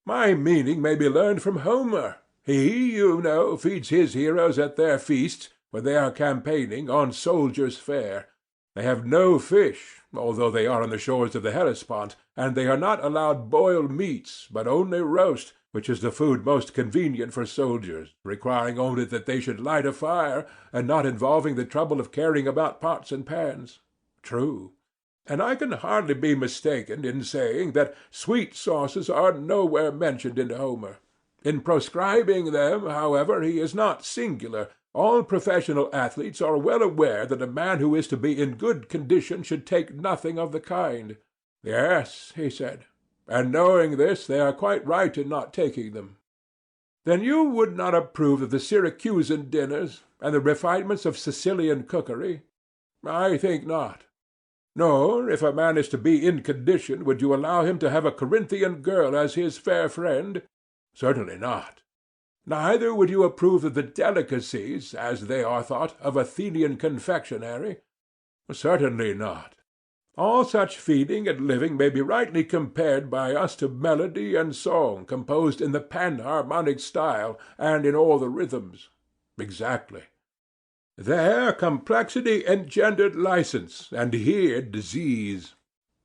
My meaning may be learned from Homer. He, you know, feeds his heroes at their feasts, when they are campaigning, on soldiers' fare. They have no fish, although they are on the shores of the Hellespont, and they are not allowed boiled meats, but only roast, which is the food most convenient for soldiers, requiring only that they should light a fire, and not involving the trouble of carrying about pots and pans. True. And I can hardly be mistaken in saying that sweet sauces are nowhere mentioned in Homer. In proscribing them, however, he is not singular. All professional athletes are well aware that a man who is to be in good condition should take nothing of the kind. Yes, he said. And knowing this, they are quite right in not taking them. Then you would not approve of the Syracusan dinners, and the refinements of Sicilian cookery? I think not. Nor, if a man is to be in condition, would you allow him to have a Corinthian girl as his fair friend? Certainly not. Neither would you approve of the delicacies, as they are thought, of Athenian confectionery? Certainly not. All such feeding and living may be rightly compared by us to melody and song composed in the panharmonic style and in all the rhythms. Exactly. There complexity engendered license, and here disease.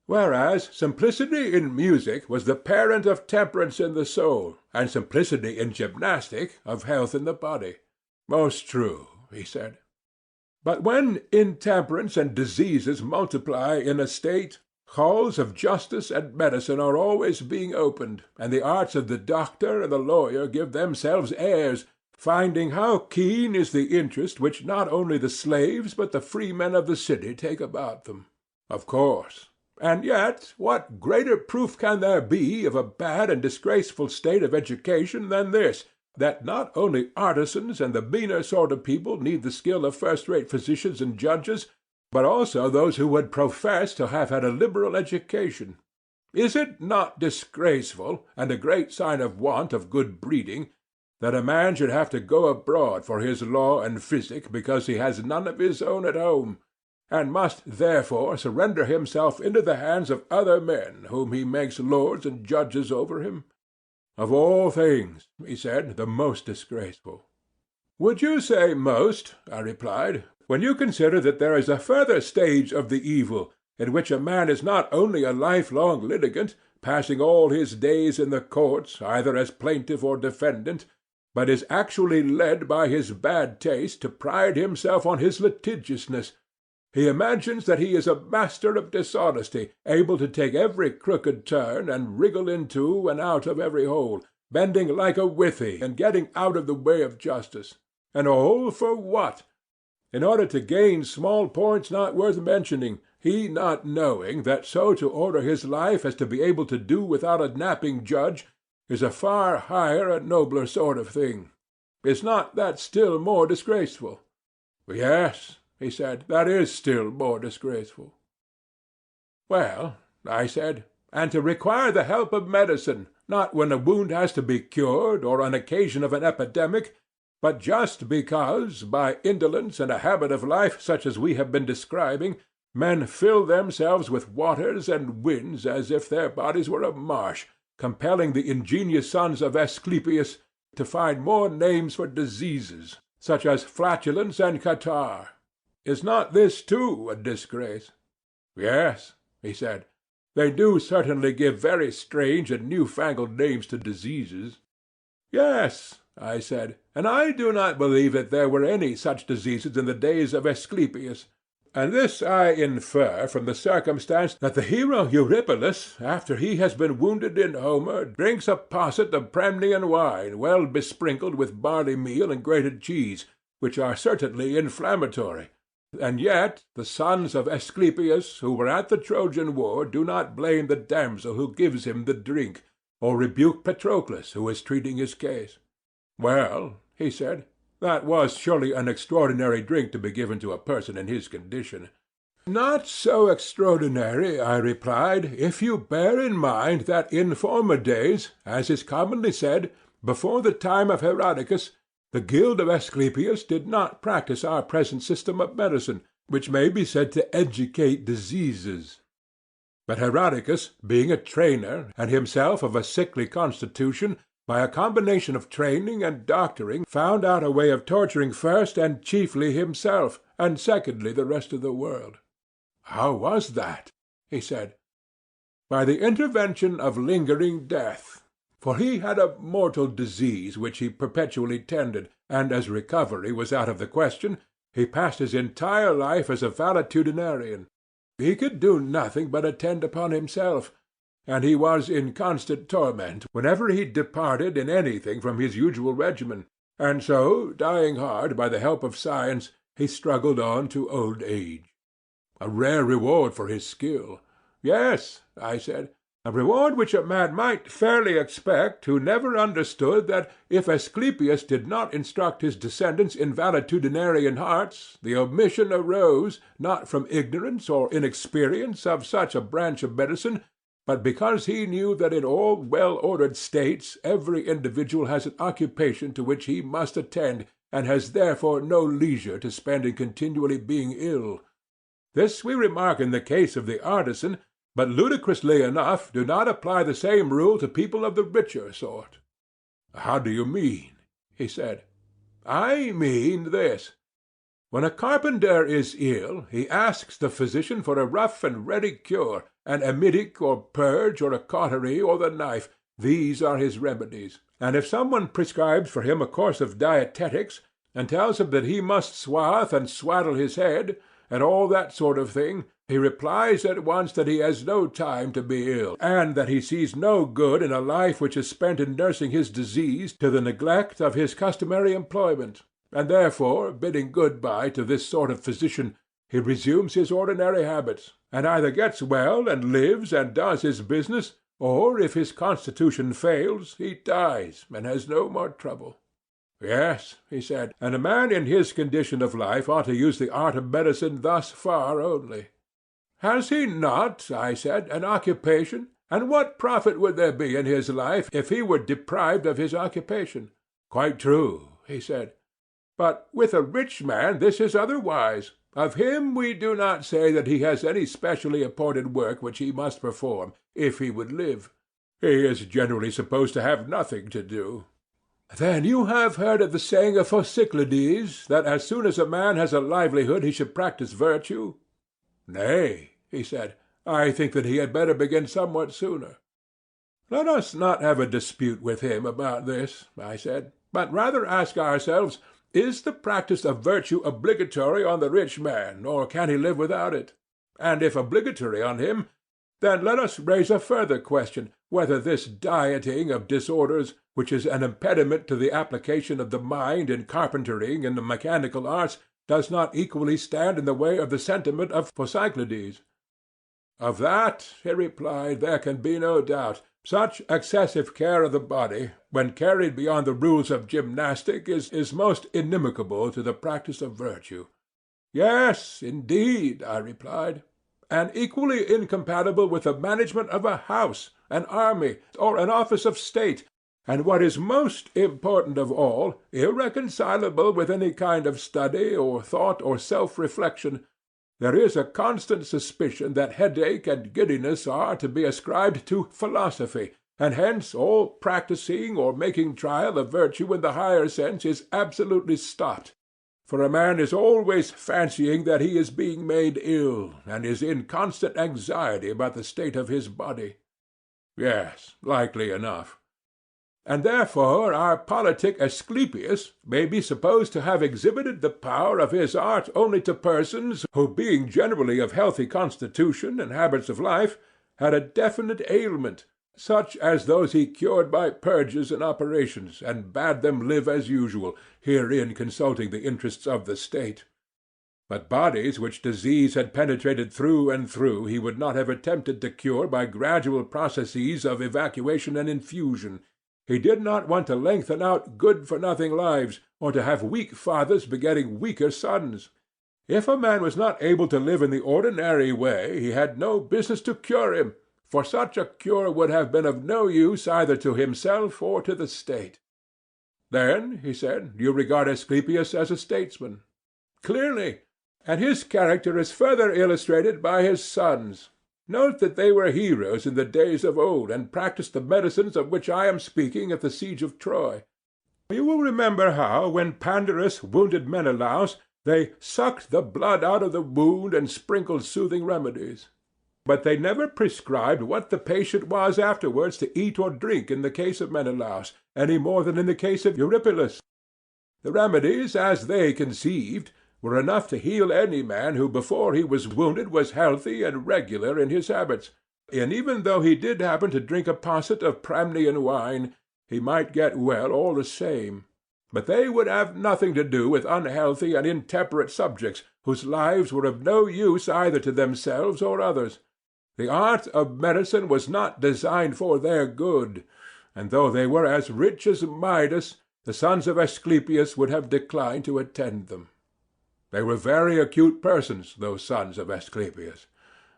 Whereas simplicity in music was the parent of temperance in the soul, and simplicity in gymnastic of health in the body. Most true, he said. But when intemperance and diseases multiply in a state, halls of justice and medicine are always being opened, and the arts of the doctor and the lawyer give themselves airs, finding how keen is the interest which not only the slaves but the freemen of the city take about them. Of course. And yet what greater proof can there be of a bad and disgraceful state of education than this, that not only artisans and the meaner sort of people need the skill of first-rate physicians and judges, but also those who would profess to have had a liberal education? Is it not disgraceful, and a great sign of want of good breeding, that a man should have to go abroad for his law and physic because he has none of his own at home, and must therefore surrender himself into the hands of other men whom he makes lords and judges over him? Of all things, he said, the most disgraceful. Would you say most, I replied, when you consider that there is a further stage of the evil, in which a man is not only a lifelong litigant, passing all his days in the courts either as plaintiff or defendant, but is actually led by his bad taste to pride himself on his litigiousness? He imagines that he is a master of dishonesty, able to take every crooked turn, and wriggle into and out of every hole, bending like a withy, and getting out of the way of justice. And all for what? In order to gain small points not worth mentioning, he not knowing that so to order his life as to be able to do without a napping judge is a far higher and nobler sort of thing. Is not that still more disgraceful? Yes, he said, that is still more disgraceful. Well, I said, and to require the help of medicine, not when a wound has to be cured, or on occasion of an epidemic, but just because, by indolence and a habit of life such as we have been describing, men fill themselves with waters and winds as if their bodies were a marsh, compelling the ingenious sons of Asclepius to find more names for diseases, such as flatulence and catarrh. Is not this, too, a disgrace? Yes, he said. They do certainly give very strange and new-fangled names to diseases. Yes, I said, and I do not believe that there were any such diseases in the days of Asclepius. And this I infer from the circumstance that the hero Eurypylus, after he has been wounded in Homer, drinks a posset of Pramnian wine well besprinkled with barley meal and grated cheese, which are certainly inflammatory, and yet the sons of Asclepius, who were at the Trojan war, do not blame the damsel who gives him the drink, or rebuke Patroclus, who is treating his case. Well, he said, that was surely an extraordinary drink to be given to a person in his condition. Not so extraordinary, I replied, if you bear in mind that in former days, as is commonly said, before the time of Herodicus, the guild of Asclepius did not practice our present system of medicine, which may be said to educate diseases. But Herodicus, being a trainer, and himself of a sickly constitution, by a combination of training and doctoring, found out a way of torturing first and chiefly himself, and secondly the rest of the world. How was that? He said. By the intervention of lingering death. For he had a mortal disease which he perpetually tended, and as recovery was out of the question, he passed his entire life as a valetudinarian. He could do nothing but attend upon himself, and he was in constant torment whenever he departed in anything from his usual regimen, and so, dying hard by the help of science, he struggled on to old age. A rare reward for his skill. Yes, I said, a reward which a man might fairly expect who never understood that if Asclepius did not instruct his descendants in valetudinarian arts, the omission arose, not from ignorance or inexperience of such a branch of medicine, but because he knew that in all well-ordered states every individual has an occupation to which he must attend, and has therefore no leisure to spend in continually being ill. This we remark in the case of the artisan, but ludicrously enough do not apply the same rule to people of the richer sort. How do you mean? He said. I mean this. When a carpenter is ill, he asks the physician for a rough and ready cure, an emetic or purge or a cautery or the knife. These are his remedies. And if someone prescribes for him a course of dietetics, and tells him that he must swathe and swaddle his head, and all that sort of thing, he replies at once that he has no time to be ill, and that he sees no good in a life which is spent in nursing his disease to the neglect of his customary employment, and therefore, bidding good-bye to this sort of physician, he resumes his ordinary habits, and either gets well and lives and does his business, or, if his constitution fails, he dies and has no more trouble. Yes, he said, and a man in his condition of life ought to use the art of medicine thus far only. Has he not, I said, an occupation? And what profit would there be in his life if he were deprived of his occupation? Quite true, he said. But with a rich man this is otherwise. Of him we do not say that he has any specially appointed work which he must perform, if he would live. He is generally supposed to have nothing to do. Then you have heard of the saying of Philocles, that as soon as a man has a livelihood he should practice virtue? Nay, he said, I think that he had better begin somewhat sooner. Let us not have a dispute with him about this, I said, but rather ask ourselves, is the practice of virtue obligatory on the rich man, or can he live without it? And if obligatory on him, then let us raise a further question, whether this dieting of disorders, which is an impediment to the application of the mind in carpentering and the mechanical arts, does not equally stand in the way of the sentiment of Philocles. Of that, he replied, there can be no doubt. Such excessive care of the body, when carried beyond the rules of gymnastic, is most inimical to the practice of virtue. Yes, indeed, I replied, and equally incompatible with the management of a house, an army, or an office of state, and what is most important of all, irreconcilable with any kind of study or thought or self-reflection. There is a constant suspicion that headache and giddiness are to be ascribed to philosophy, and hence all practising or making trial of virtue in the higher sense is absolutely stopped. For a man is always fancying that he is being made ill, and is in constant anxiety about the state of his body. Yes, likely enough. and therefore our politic Asclepius may be supposed to have exhibited the power of his art only to persons who, being generally of healthy constitution and habits of life, had a definite ailment, such as those he cured by purges and operations, and bade them live as usual, herein consulting the interests of the state. But bodies which disease had penetrated through and through he would not have attempted to cure by gradual processes of evacuation and infusion. He did not want to lengthen out good-for-nothing lives, or to have weak fathers begetting weaker sons. If a man was not able to live in the ordinary way, he had no business to cure him, for such a cure would have been of no use either to himself or to the state. Then, he said, you regard Asclepius as a statesman. Clearly. And his character is further illustrated by his sons. Note that they were heroes in the days of old, and practised the medicines of which I am speaking at the siege of Troy. You will remember how, when Pandarus wounded Menelaus, they sucked the blood out of the wound and sprinkled soothing remedies. But they never prescribed what the patient was afterwards to eat or drink in the case of Menelaus, any more than in the case of Eurypylus. The remedies, as they conceived, were enough to heal any man who before he was wounded was healthy and regular in his habits, and even though he did happen to drink a posset of Pramnian wine, he might get well all the same. But they would have nothing to do with unhealthy and intemperate subjects, whose lives were of no use either to themselves or others. The art of medicine was not designed for their good, and though they were as rich as Midas, the sons of Asclepius would have declined to attend them. They were very acute persons, those sons of Asclepius.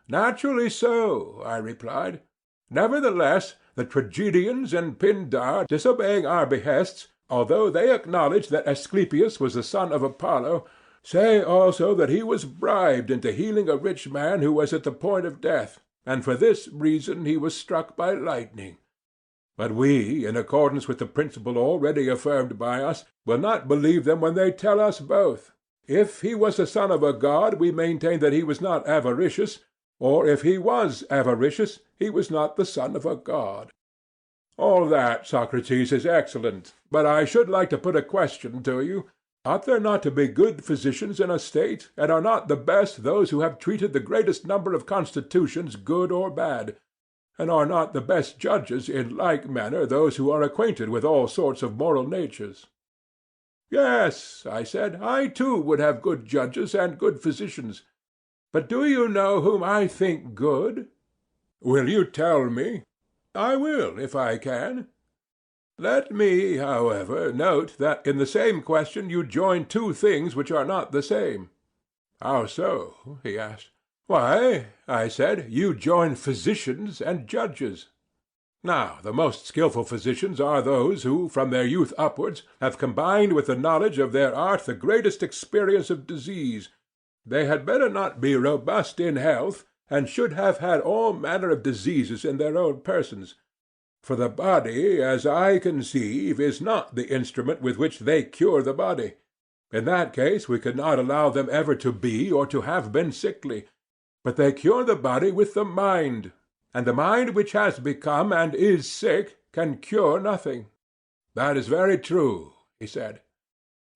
Naturally so, I replied. Nevertheless, the tragedians and Pindar, disobeying our behests, although they acknowledge that Asclepius was the son of Apollo, say also that he was bribed into healing a rich man who was at the point of death, and for this reason he was struck by lightning. But we, in accordance with the principle already affirmed by us, will not believe them when they tell us both. If he was the son of a god, we maintain that he was not avaricious, or if he was avaricious, he was not the son of a god. All that, Socrates, is excellent, but I should like to put a question to you. Ought there not to be good physicians in a state, and are not the best those who have treated the greatest number of constitutions, good or bad? And are not the best judges in like manner those who are acquainted with all sorts of moral natures? Yes, I said, I too would have good judges and good physicians. But do you know whom I think good? Will you tell me? I will, if I can. Let me, however, note that in the same question you join two things which are not the same. How so? He asked. Why, I said, you join physicians and judges. Now, the most skilful physicians are those who, from their youth upwards, have combined with the knowledge of their art the greatest experience of disease. They had better not be robust in health, and should have had all manner of diseases in their own persons. For the body, as I conceive, is not the instrument with which they cure the body. In that case we could not allow them ever to be or to have been sickly. But they cure the body with the mind, and the mind which has become and is sick can cure nothing. That is very true, he said.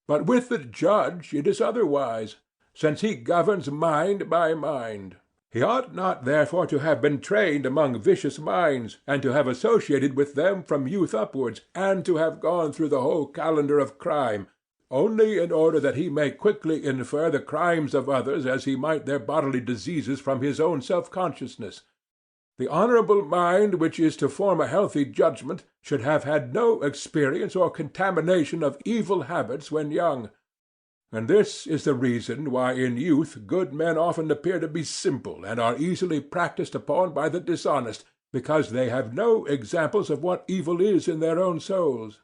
But with the judge it is otherwise, since he governs mind by mind. He ought not therefore to have been trained among vicious minds, and to have associated with them from youth upwards, and to have gone through the whole calendar of crime, only in order that he may quickly infer the crimes of others as he might their bodily diseases from his own self-consciousness. The honorable mind which is to form a healthy judgment should have had no experience or contamination of evil habits when young. And this is the reason why in youth good men often appear to be simple and are easily practised upon by the dishonest, because they have no examples of what evil is in their own souls.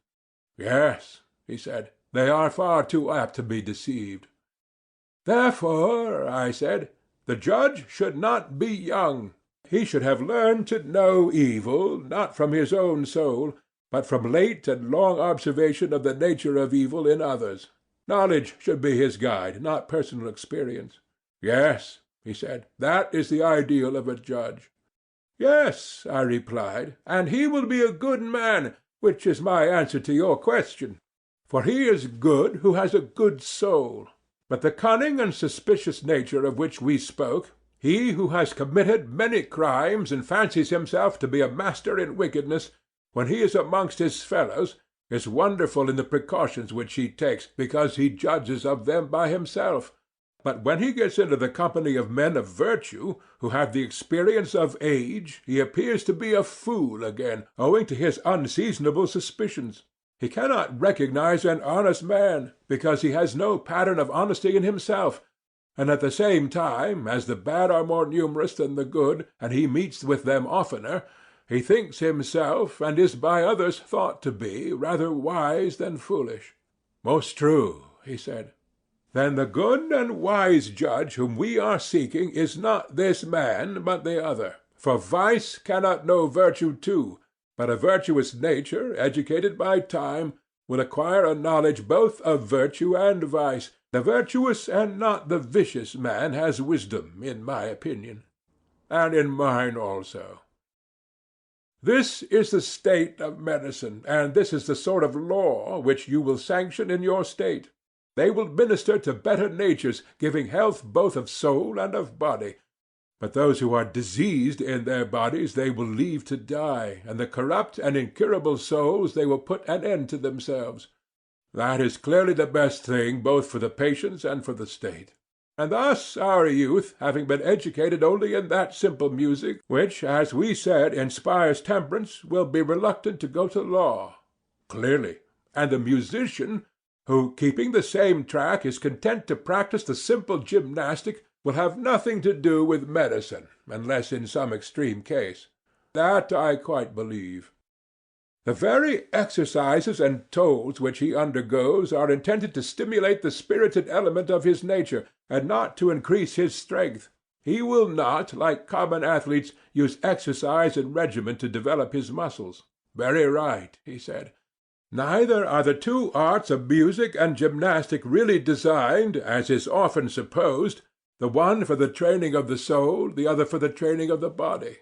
Yes, he said, they are far too apt to be deceived. Therefore, I said, the judge should not be young. He should have learned to know evil, not from his own soul, but from late and long observation of the nature of evil in others. Knowledge should be his guide, not personal experience. Yes, he said, that is the ideal of a judge. Yes, I replied, and he will be a good man, which is my answer to your question. For he is good who has a good soul. But the cunning and suspicious nature of which we spoke, he who has committed many crimes and fancies himself to be a master in wickedness, when he is amongst his fellows, is wonderful in the precautions which he takes, because he judges of them by himself. But when he gets into the company of men of virtue, who have the experience of age, he appears to be a fool again, owing to his unseasonable suspicions. He cannot recognize an honest man, because he has no pattern of honesty in himself, and at the same time, as the bad are more numerous than the good, and he meets with them oftener, he thinks himself, and is by others thought to be, rather wise than foolish. Most true, he said. Then the good and wise judge whom we are seeking is not this man, but the other. For vice cannot know virtue too, but a virtuous nature, educated by time, will acquire a knowledge both of virtue and vice. The virtuous and not the vicious man has wisdom, in my opinion, and in mine also. This is the state of medicine, and this is the sort of law which you will sanction in your state. They will minister to better natures, giving health both of soul and of body. But those who are diseased in their bodies they will leave to die, and the corrupt and incurable souls they will put an end to themselves. That is clearly the best thing both for the patients and for the state. And thus our youth, having been educated only in that simple music, which, as we said, inspires temperance, will be reluctant to go to law. Clearly. And the musician, who, keeping the same track, is content to practice the simple gymnastic, will have nothing to do with medicine, unless in some extreme case. That I quite believe. The very exercises and tolls which he undergoes are intended to stimulate the spirited element of his nature, and not to increase his strength. He will not, like common athletes, use exercise and regimen to develop his muscles. Very right, he said. Neither are the two arts of music and gymnastic really designed, as is often supposed, the one for the training of the soul, the other for the training of the body.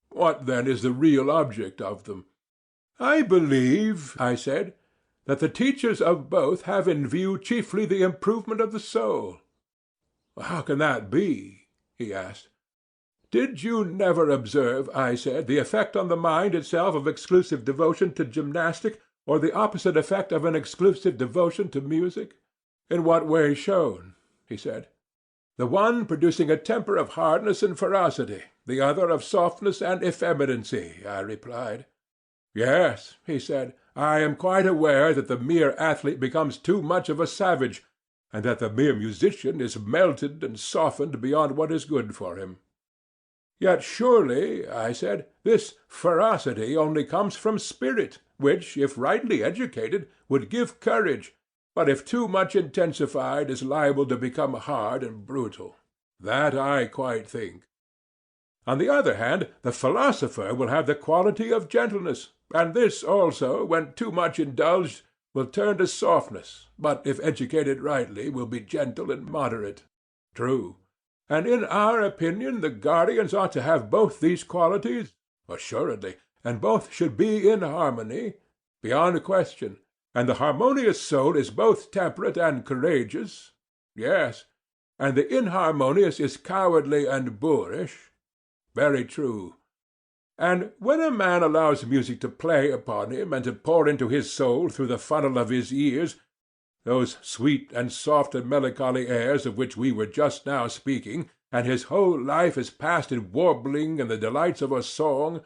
What, then, is the real object of them? I believe, I said, that the teachers of both have in view chiefly the improvement of the soul. How can that be? He asked. Did you never observe, I said, the effect on the mind itself of exclusive devotion to gymnastic, or the opposite effect of an exclusive devotion to music? In what way shown? He said. The one producing a temper of hardness and ferocity, the other of softness and effeminacy, I replied. Yes, he said, I am quite aware that the mere athlete becomes too much of a savage, and that the mere musician is melted and softened beyond what is good for him. Yet surely, I said, this ferocity only comes from spirit, which, if rightly educated, would give courage, but if too much intensified is liable to become hard and brutal. That I quite think. On the other hand, the philosopher will have the quality of gentleness, and this also, when too much indulged, will turn to softness, but if educated rightly, will be gentle and moderate. True. And in our opinion the guardians ought to have both these qualities? Assuredly. And both should be in harmony? Beyond question. And the harmonious soul is both temperate and courageous? Yes. And the inharmonious is cowardly and boorish? Very true. And when a man allows music to play upon him and to pour into his soul through the funnel of his ears, those sweet and soft and melancholy airs of which we were just now speaking, and his whole life is passed in warbling and the delights of a song,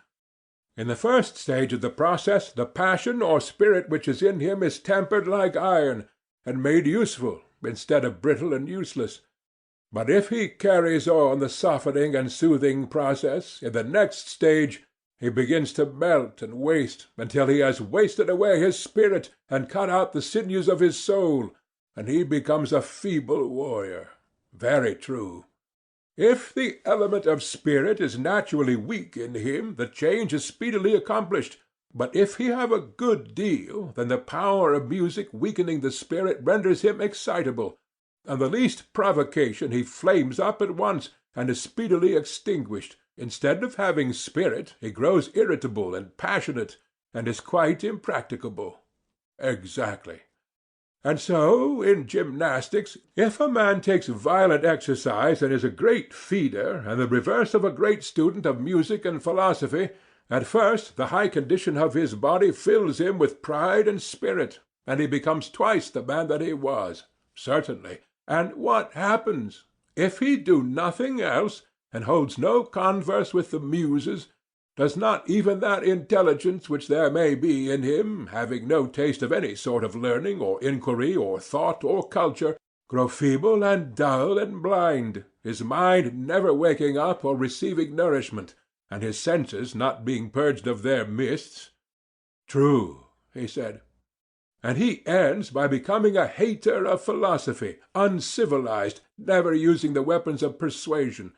in the first stage of the process the passion or spirit which is in him is tempered like iron, and made useful instead of brittle and useless. But if he carries on the softening and soothing process, in the next stage he begins to melt and waste, until he has wasted away his spirit and cut out the sinews of his soul, and he becomes a feeble warrior. Very true. If the element of spirit is naturally weak in him, the change is speedily accomplished. But if he have a good deal, then the power of music weakening the spirit renders him excitable. On the least provocation he flames up at once, and is speedily extinguished. Instead of having spirit, he grows irritable and passionate, and is quite impracticable. Exactly. And so, in gymnastics, if a man takes violent exercise and is a great feeder, and the reverse of a great student of music and philosophy, at first the high condition of his body fills him with pride and spirit, and he becomes twice the man that he was. Certainly. And what happens? If he do nothing else, and holds no converse with the Muses, does not even that intelligence which there may be in him, having no taste of any sort of learning, or inquiry, or thought, or culture, grow feeble and dull and blind, his mind never waking up or receiving nourishment, and his senses not being purged of their mists? True, he said. And he ends by becoming a hater of philosophy, uncivilized, never using the weapons of persuasion.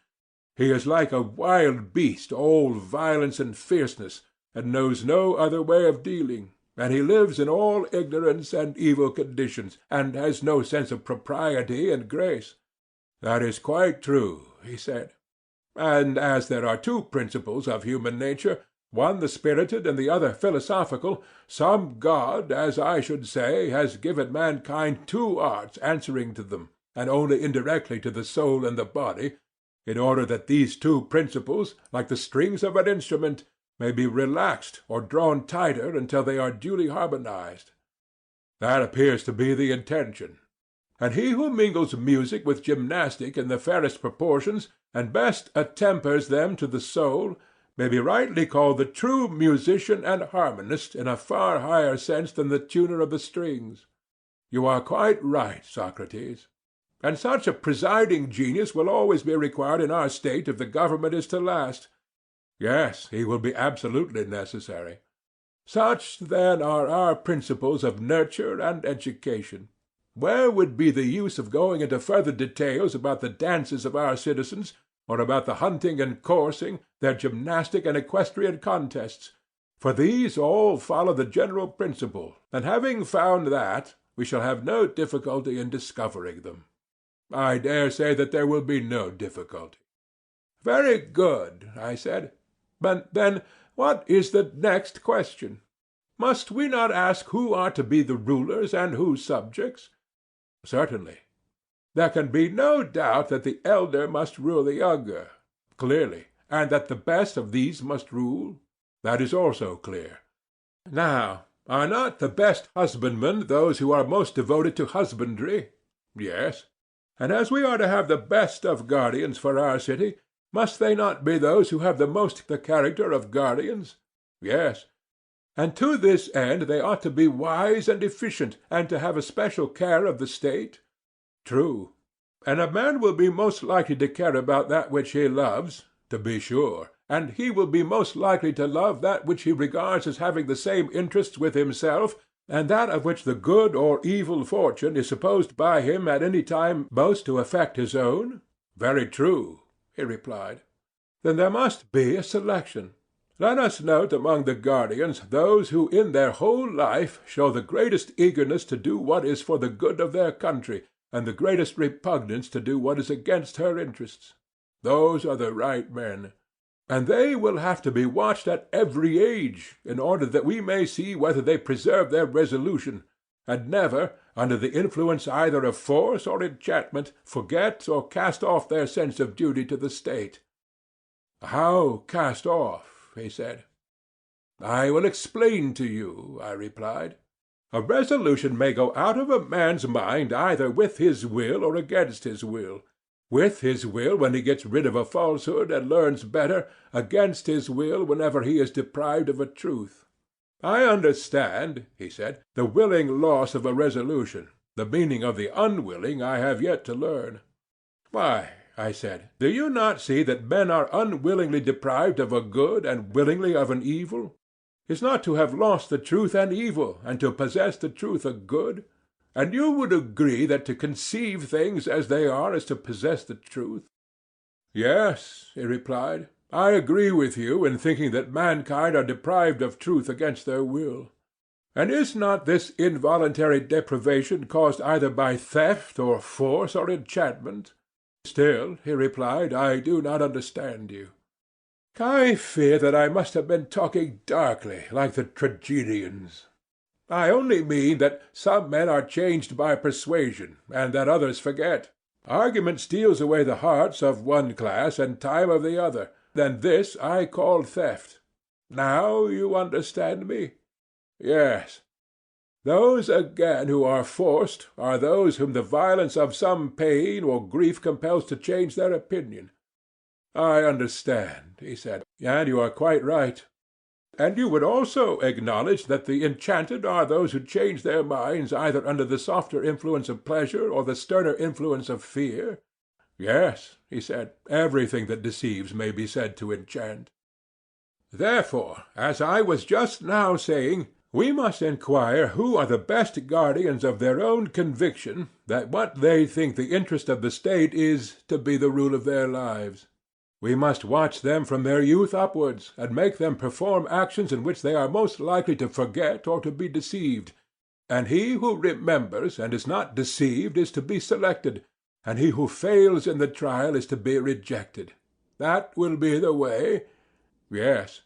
He is like a wild beast, all violence and fierceness, and knows no other way of dealing, and he lives in all ignorance and evil conditions, and has no sense of propriety and grace. That is quite true, he said. And as there are two principles of human nature, one the spirited and the other philosophical, some god, as I should say, has given mankind two arts answering to them, and only indirectly to the soul and the body, in order that these two principles, like the strings of an instrument, may be relaxed or drawn tighter until they are duly harmonized. That appears to be the intention. And he who mingles music with gymnastic in the fairest proportions, and best attempers them to the soul, may be rightly called the true musician and harmonist in a far higher sense than the tuner of the strings. You are quite right, Socrates. And such a presiding genius will always be required in our state if the government is to last. Yes, he will be absolutely necessary. Such, then, are our principles of nurture and education. Where would be the use of going into further details about the dances of our citizens, or about the hunting and coursing, their gymnastic and equestrian contests? For these all follow the general principle, and having found that, we shall have no difficulty in discovering them. I dare say that there will be no difficulty. Very good, I said. But then what is the next question? Must we not ask who are to be the rulers and who subjects? Certainly. There can be no doubt that the elder must rule the younger. Clearly. And that the best of these must rule? That is also clear. Now, are not the best husbandmen those who are most devoted to husbandry? Yes. And as we are to have the best of guardians for our city, must they not be those who have the most the character of guardians? Yes. And to this end they ought to be wise and efficient, and to have a special care of the state? True. And a man will be most likely to care about that which he loves, to be sure, and he will be most likely to love that which he regards as having the same interests with himself, and that of which the good or evil fortune is supposed by him at any time most to affect his own? Very true, he replied. Then there must be a selection. Let us note among the guardians those who in their whole life show the greatest eagerness to do what is for the good of their country, and the greatest repugnance to do what is against her interests. Those are the right men. And they will have to be watched at every age, in order that we may see whether they preserve their resolution, and never, under the influence either of force or enchantment, forget or cast off their sense of duty to the state. How cast off? He said. I will explain to you, I replied. A resolution may go out of a man's mind either with his will or against his will. With his will when he gets rid of a falsehood and learns better, against his will whenever he is deprived of a truth. I understand, he said, the willing loss of a resolution. The meaning of the unwilling I have yet to learn. Why, I said, do you not see that men are unwillingly deprived of a good and willingly of an evil? Is not to have lost the truth an evil, and to possess the truth a good? And you would agree that to conceive things as they are is to possess the truth? Yes, he replied, I agree with you in thinking that mankind are deprived of truth against their will. And is not this involuntary deprivation caused either by theft or force or enchantment? Still, he replied, I do not understand you. I fear that I must have been talking darkly, like the tragedians. I only mean that some men are changed by persuasion, and that others forget. Argument steals away the hearts of one class and time of the other. Then this I call theft. Now you understand me? Yes. Those again who are forced are those whom the violence of some pain or grief compels to change their opinion. I understand, he said, and you are quite right. And you would also acknowledge that the enchanted are those who change their minds either under the softer influence of pleasure or the sterner influence of fear? Yes, he said, everything that deceives may be said to enchant. Therefore, as I was just now saying, we must inquire who are the best guardians of their own conviction that what they think the interest of the state is to be the rule of their lives. We must watch them from their youth upwards, and make them perform actions in which they are most likely to forget or to be deceived. And he who remembers and is not deceived is to be selected, and he who fails in the trial is to be rejected. That will be the way. Yes.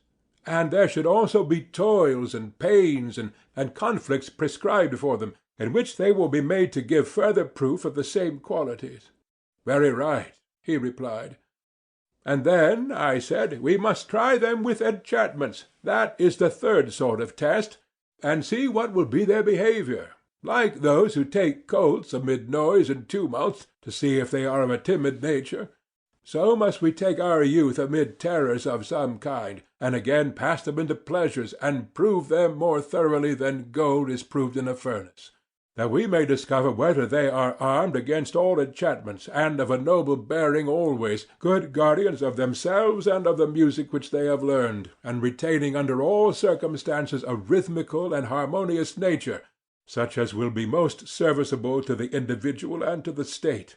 And there should also be toils and pains and conflicts prescribed for them, in which they will be made to give further proof of the same qualities. Very right, he replied. And then, I said, we must try them with enchantments. That is the third sort of test, and see what will be their behavior, like those who take colts amid noise and tumults to see if they are of a timid nature. So must we take our youth amid terrors of some kind, and again pass them into pleasures, and prove them more thoroughly than gold is proved in a furnace, that we may discover whether they are armed against all enchantments, and of a noble bearing always, good guardians of themselves and of the music which they have learned, and retaining under all circumstances a rhythmical and harmonious nature, such as will be most serviceable to the individual and to the state.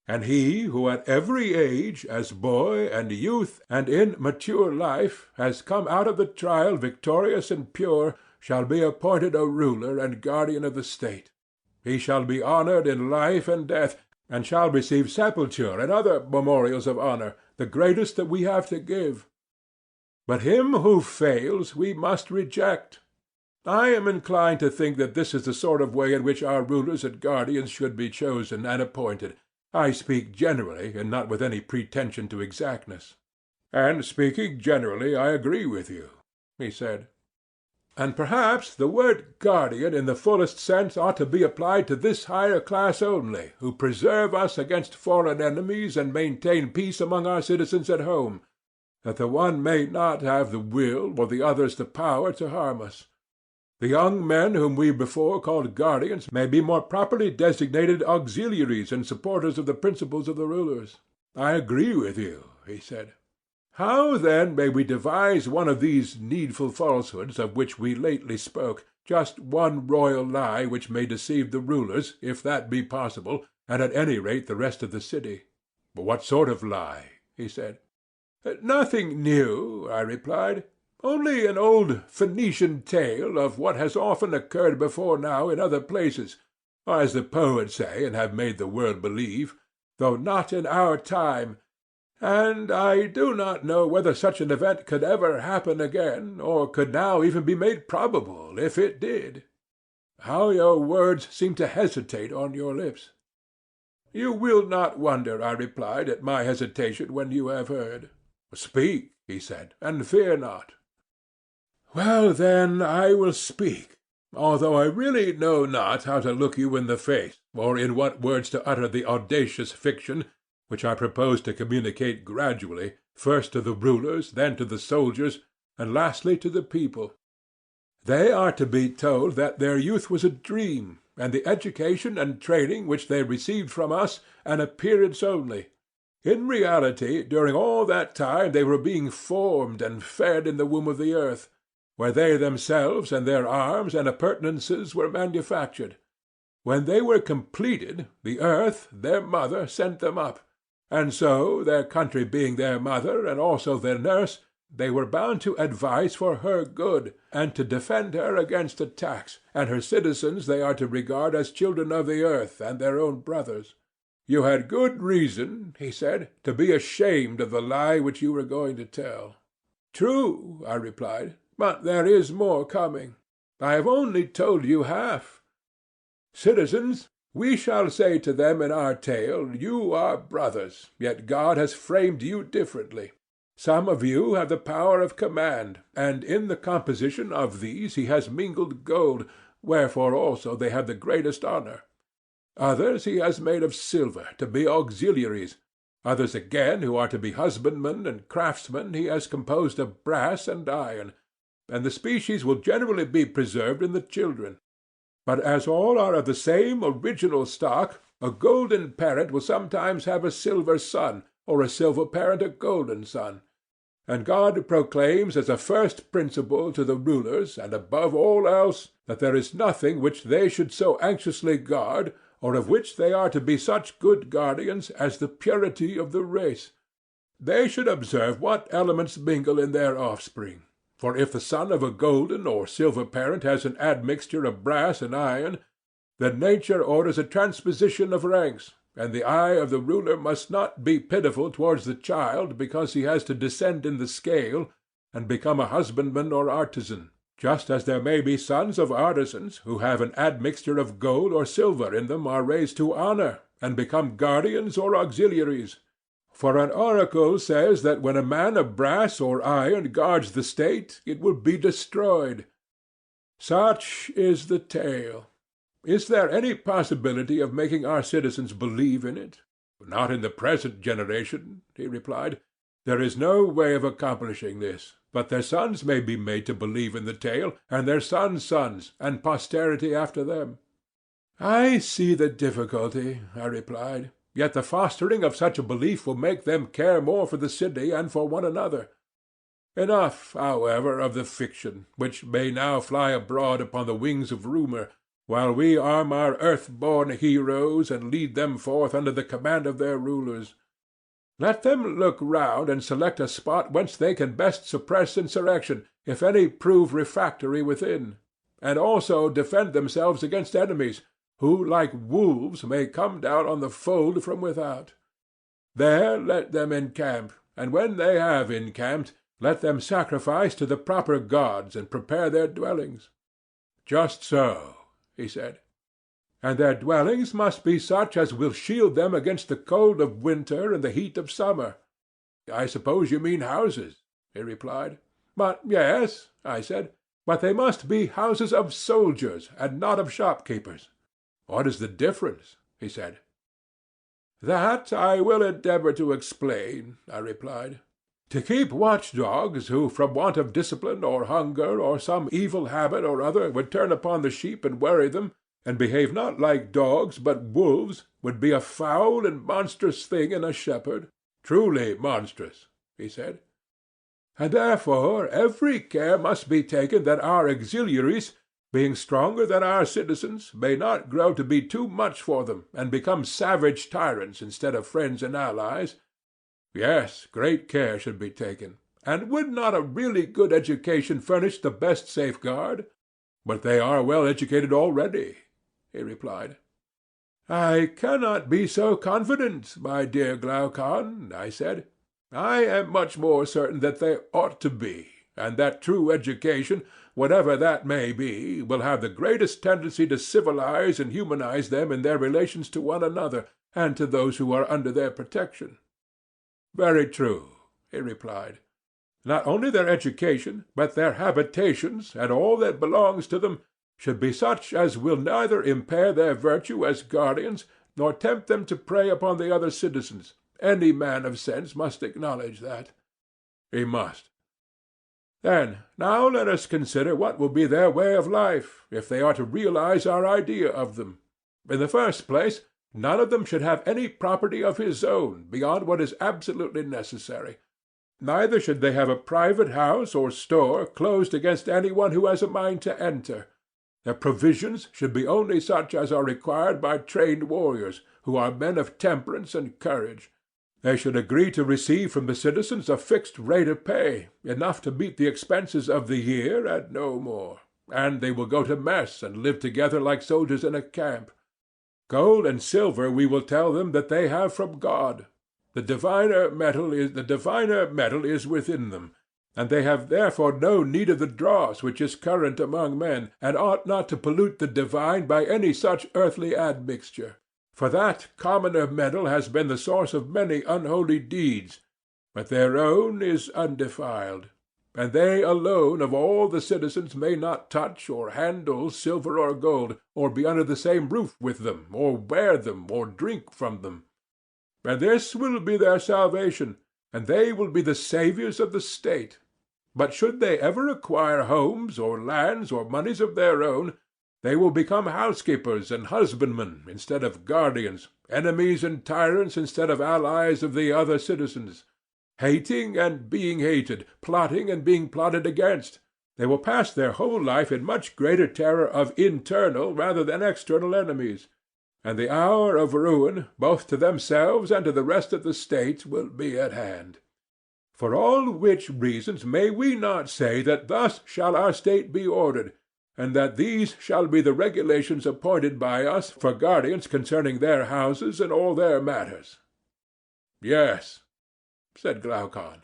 And he who at every age, as boy and youth and in mature life, has come out of the trial victorious and pure, shall be appointed a ruler and guardian of the state. He shall be honored in life and death, and shall receive sepulture and other memorials of honor, the greatest that we have to give. But him who fails we must reject. I am inclined to think that this is the sort of way in which our rulers and guardians should be chosen and appointed. I speak generally, and not with any pretension to exactness. And speaking generally, I agree with you, he said. And perhaps the word guardian in the fullest sense ought to be applied to this higher class only, who preserve us against foreign enemies and maintain peace among our citizens at home, that the one may not have the will or the others the power to harm us. The young men whom we before called guardians may be more properly designated auxiliaries and supporters of the principles of the rulers. I agree with you, he said. How then may we devise one of these needful falsehoods of which we lately spoke, just one royal lie which may deceive the rulers, if that be possible, and at any rate the rest of the city? What sort of lie? He said. Nothing new, I replied. Only an old Phoenician tale of what has often occurred before now in other places, as the poets say and have made the world believe, though not in our time. And I do not know whether such an event could ever happen again, or could now even be made probable if it did. How your words seem to hesitate on your lips! You will not wonder, I replied, at my hesitation when you have heard. Speak, he said, and fear not. Well, then, I will speak, although I really know not how to look you in the face, or in what words to utter the audacious fiction which I propose to communicate gradually, first to the rulers, then to the soldiers, and lastly to the people. They are to be told that their youth was a dream, and the education and training which they received from us an appearance only. In reality, during all that time they were being formed and fed in the womb of the earth, where they themselves and their arms and appurtenances were manufactured. When they were completed, the earth, their mother, sent them up, and so, their country being their mother and also their nurse, they were bound to advise for her good, and to defend her against attacks, and her citizens they are to regard as children of the earth and their own brothers. You had good reason, he said, to be ashamed of the lie which you were going to tell. True, I replied, but there is more coming. I have only told you half. Citizens, we shall say to them in our tale, you are brothers, yet God has framed you differently. Some of you have the power of command, and in the composition of these he has mingled gold, wherefore also they have the greatest honor. Others he has made of silver, to be auxiliaries. Others again, who are to be husbandmen and craftsmen, he has composed of brass and iron, and the species will generally be preserved in the children. But as all are of the same original stock, a golden parent will sometimes have a silver son, or a silver parent a golden son. And God proclaims as a first principle to the rulers, and above all else, that there is nothing which they should so anxiously guard, or of which they are to be such good guardians, as the purity of the race. They should observe what elements mingle in their offspring. For if the son of a golden or silver parent has an admixture of brass and iron, then nature orders a transposition of ranks, and the eye of the ruler must not be pitiful towards the child because he has to descend in the scale and become a husbandman or artisan, just as there may be sons of artisans who have an admixture of gold or silver in them are raised to honor and become guardians or auxiliaries. For an oracle says that when a man of brass or iron guards the state, it will be destroyed. Such is the tale. Is there any possibility of making our citizens believe in it? Not in the present generation, he replied. There is no way of accomplishing this, but their sons may be made to believe in the tale, and their sons' sons, and posterity after them. I see the difficulty, I replied. Yet the fostering of such a belief will make them care more for the city and for one another. Enough, however, of the fiction, which may now fly abroad upon the wings of rumour, while we arm our earth-born heroes and lead them forth under the command of their rulers. Let them look round and select a spot whence they can best suppress insurrection, if any prove refractory within, and also defend themselves against enemies, who like wolves may come down on the fold from without. There let them encamp, and when they have encamped, let them sacrifice to the proper gods and prepare their dwellings. Just so, he said. And their dwellings must be such as will shield them against the cold of winter and the heat of summer. I suppose you mean houses, he replied. But yes, I said, but they must be houses of soldiers and not of shopkeepers. What is the difference? He said. That I will endeavor to explain, I replied. To keep watchdogs who from want of discipline or hunger or some evil habit or other would turn upon the sheep and worry them, and behave not like dogs but wolves, would be a foul and monstrous thing in a shepherd. Truly monstrous, he said. And therefore every care must be taken that our auxiliaries, being stronger than our citizens, may not grow to be too much for them, and become savage tyrants instead of friends and allies. Yes, great care should be taken. And would not a really good education furnish the best safeguard? But they are well educated already, he replied. I cannot be so confident, my dear Glaucon, I said. I am much more certain that they ought to be, and that true education, whatever that may be, will have the greatest tendency to civilize and humanize them in their relations to one another, and to those who are under their protection. Very true, he replied. Not only their education, but their habitations, and all that belongs to them, should be such as will neither impair their virtue as guardians, nor tempt them to prey upon the other citizens. Any man of sense must acknowledge that. He must. Then, now let us consider what will be their way of life, if they are to realize our idea of them. In the first place, none of them should have any property of his own beyond what is absolutely necessary. Neither should they have a private house or store closed against any one who has a mind to enter. Their provisions should be only such as are required by trained warriors, who are men of temperance and courage. They should agree to receive from the citizens a fixed rate of pay, enough to meet the expenses of the year and no more, and they will go to mess and live together like soldiers in a camp. Gold and silver we will tell them that they have from God. The diviner metal is within them, and they have therefore no need of the dross which is current among men, and ought not to pollute the divine by any such earthly admixture. For that commoner metal has been the source of many unholy deeds, but their own is undefiled. And they alone of all the citizens may not touch or handle silver or gold, or be under the same roof with them, or wear them, or drink from them. And this will be their salvation, and they will be the saviors of the state. But should they ever acquire homes, or lands, or moneys of their own, they will become housekeepers and husbandmen instead of guardians, enemies and tyrants instead of allies of the other citizens. Hating and being hated, plotting and being plotted against, they will pass their whole life in much greater terror of internal rather than external enemies, and the hour of ruin, both to themselves and to the rest of the state, will be at hand. For all which reasons may we not say that thus shall our state be ordered, and that these shall be the regulations appointed by us for guardians concerning their houses and all their matters? Yes, said Glaucon.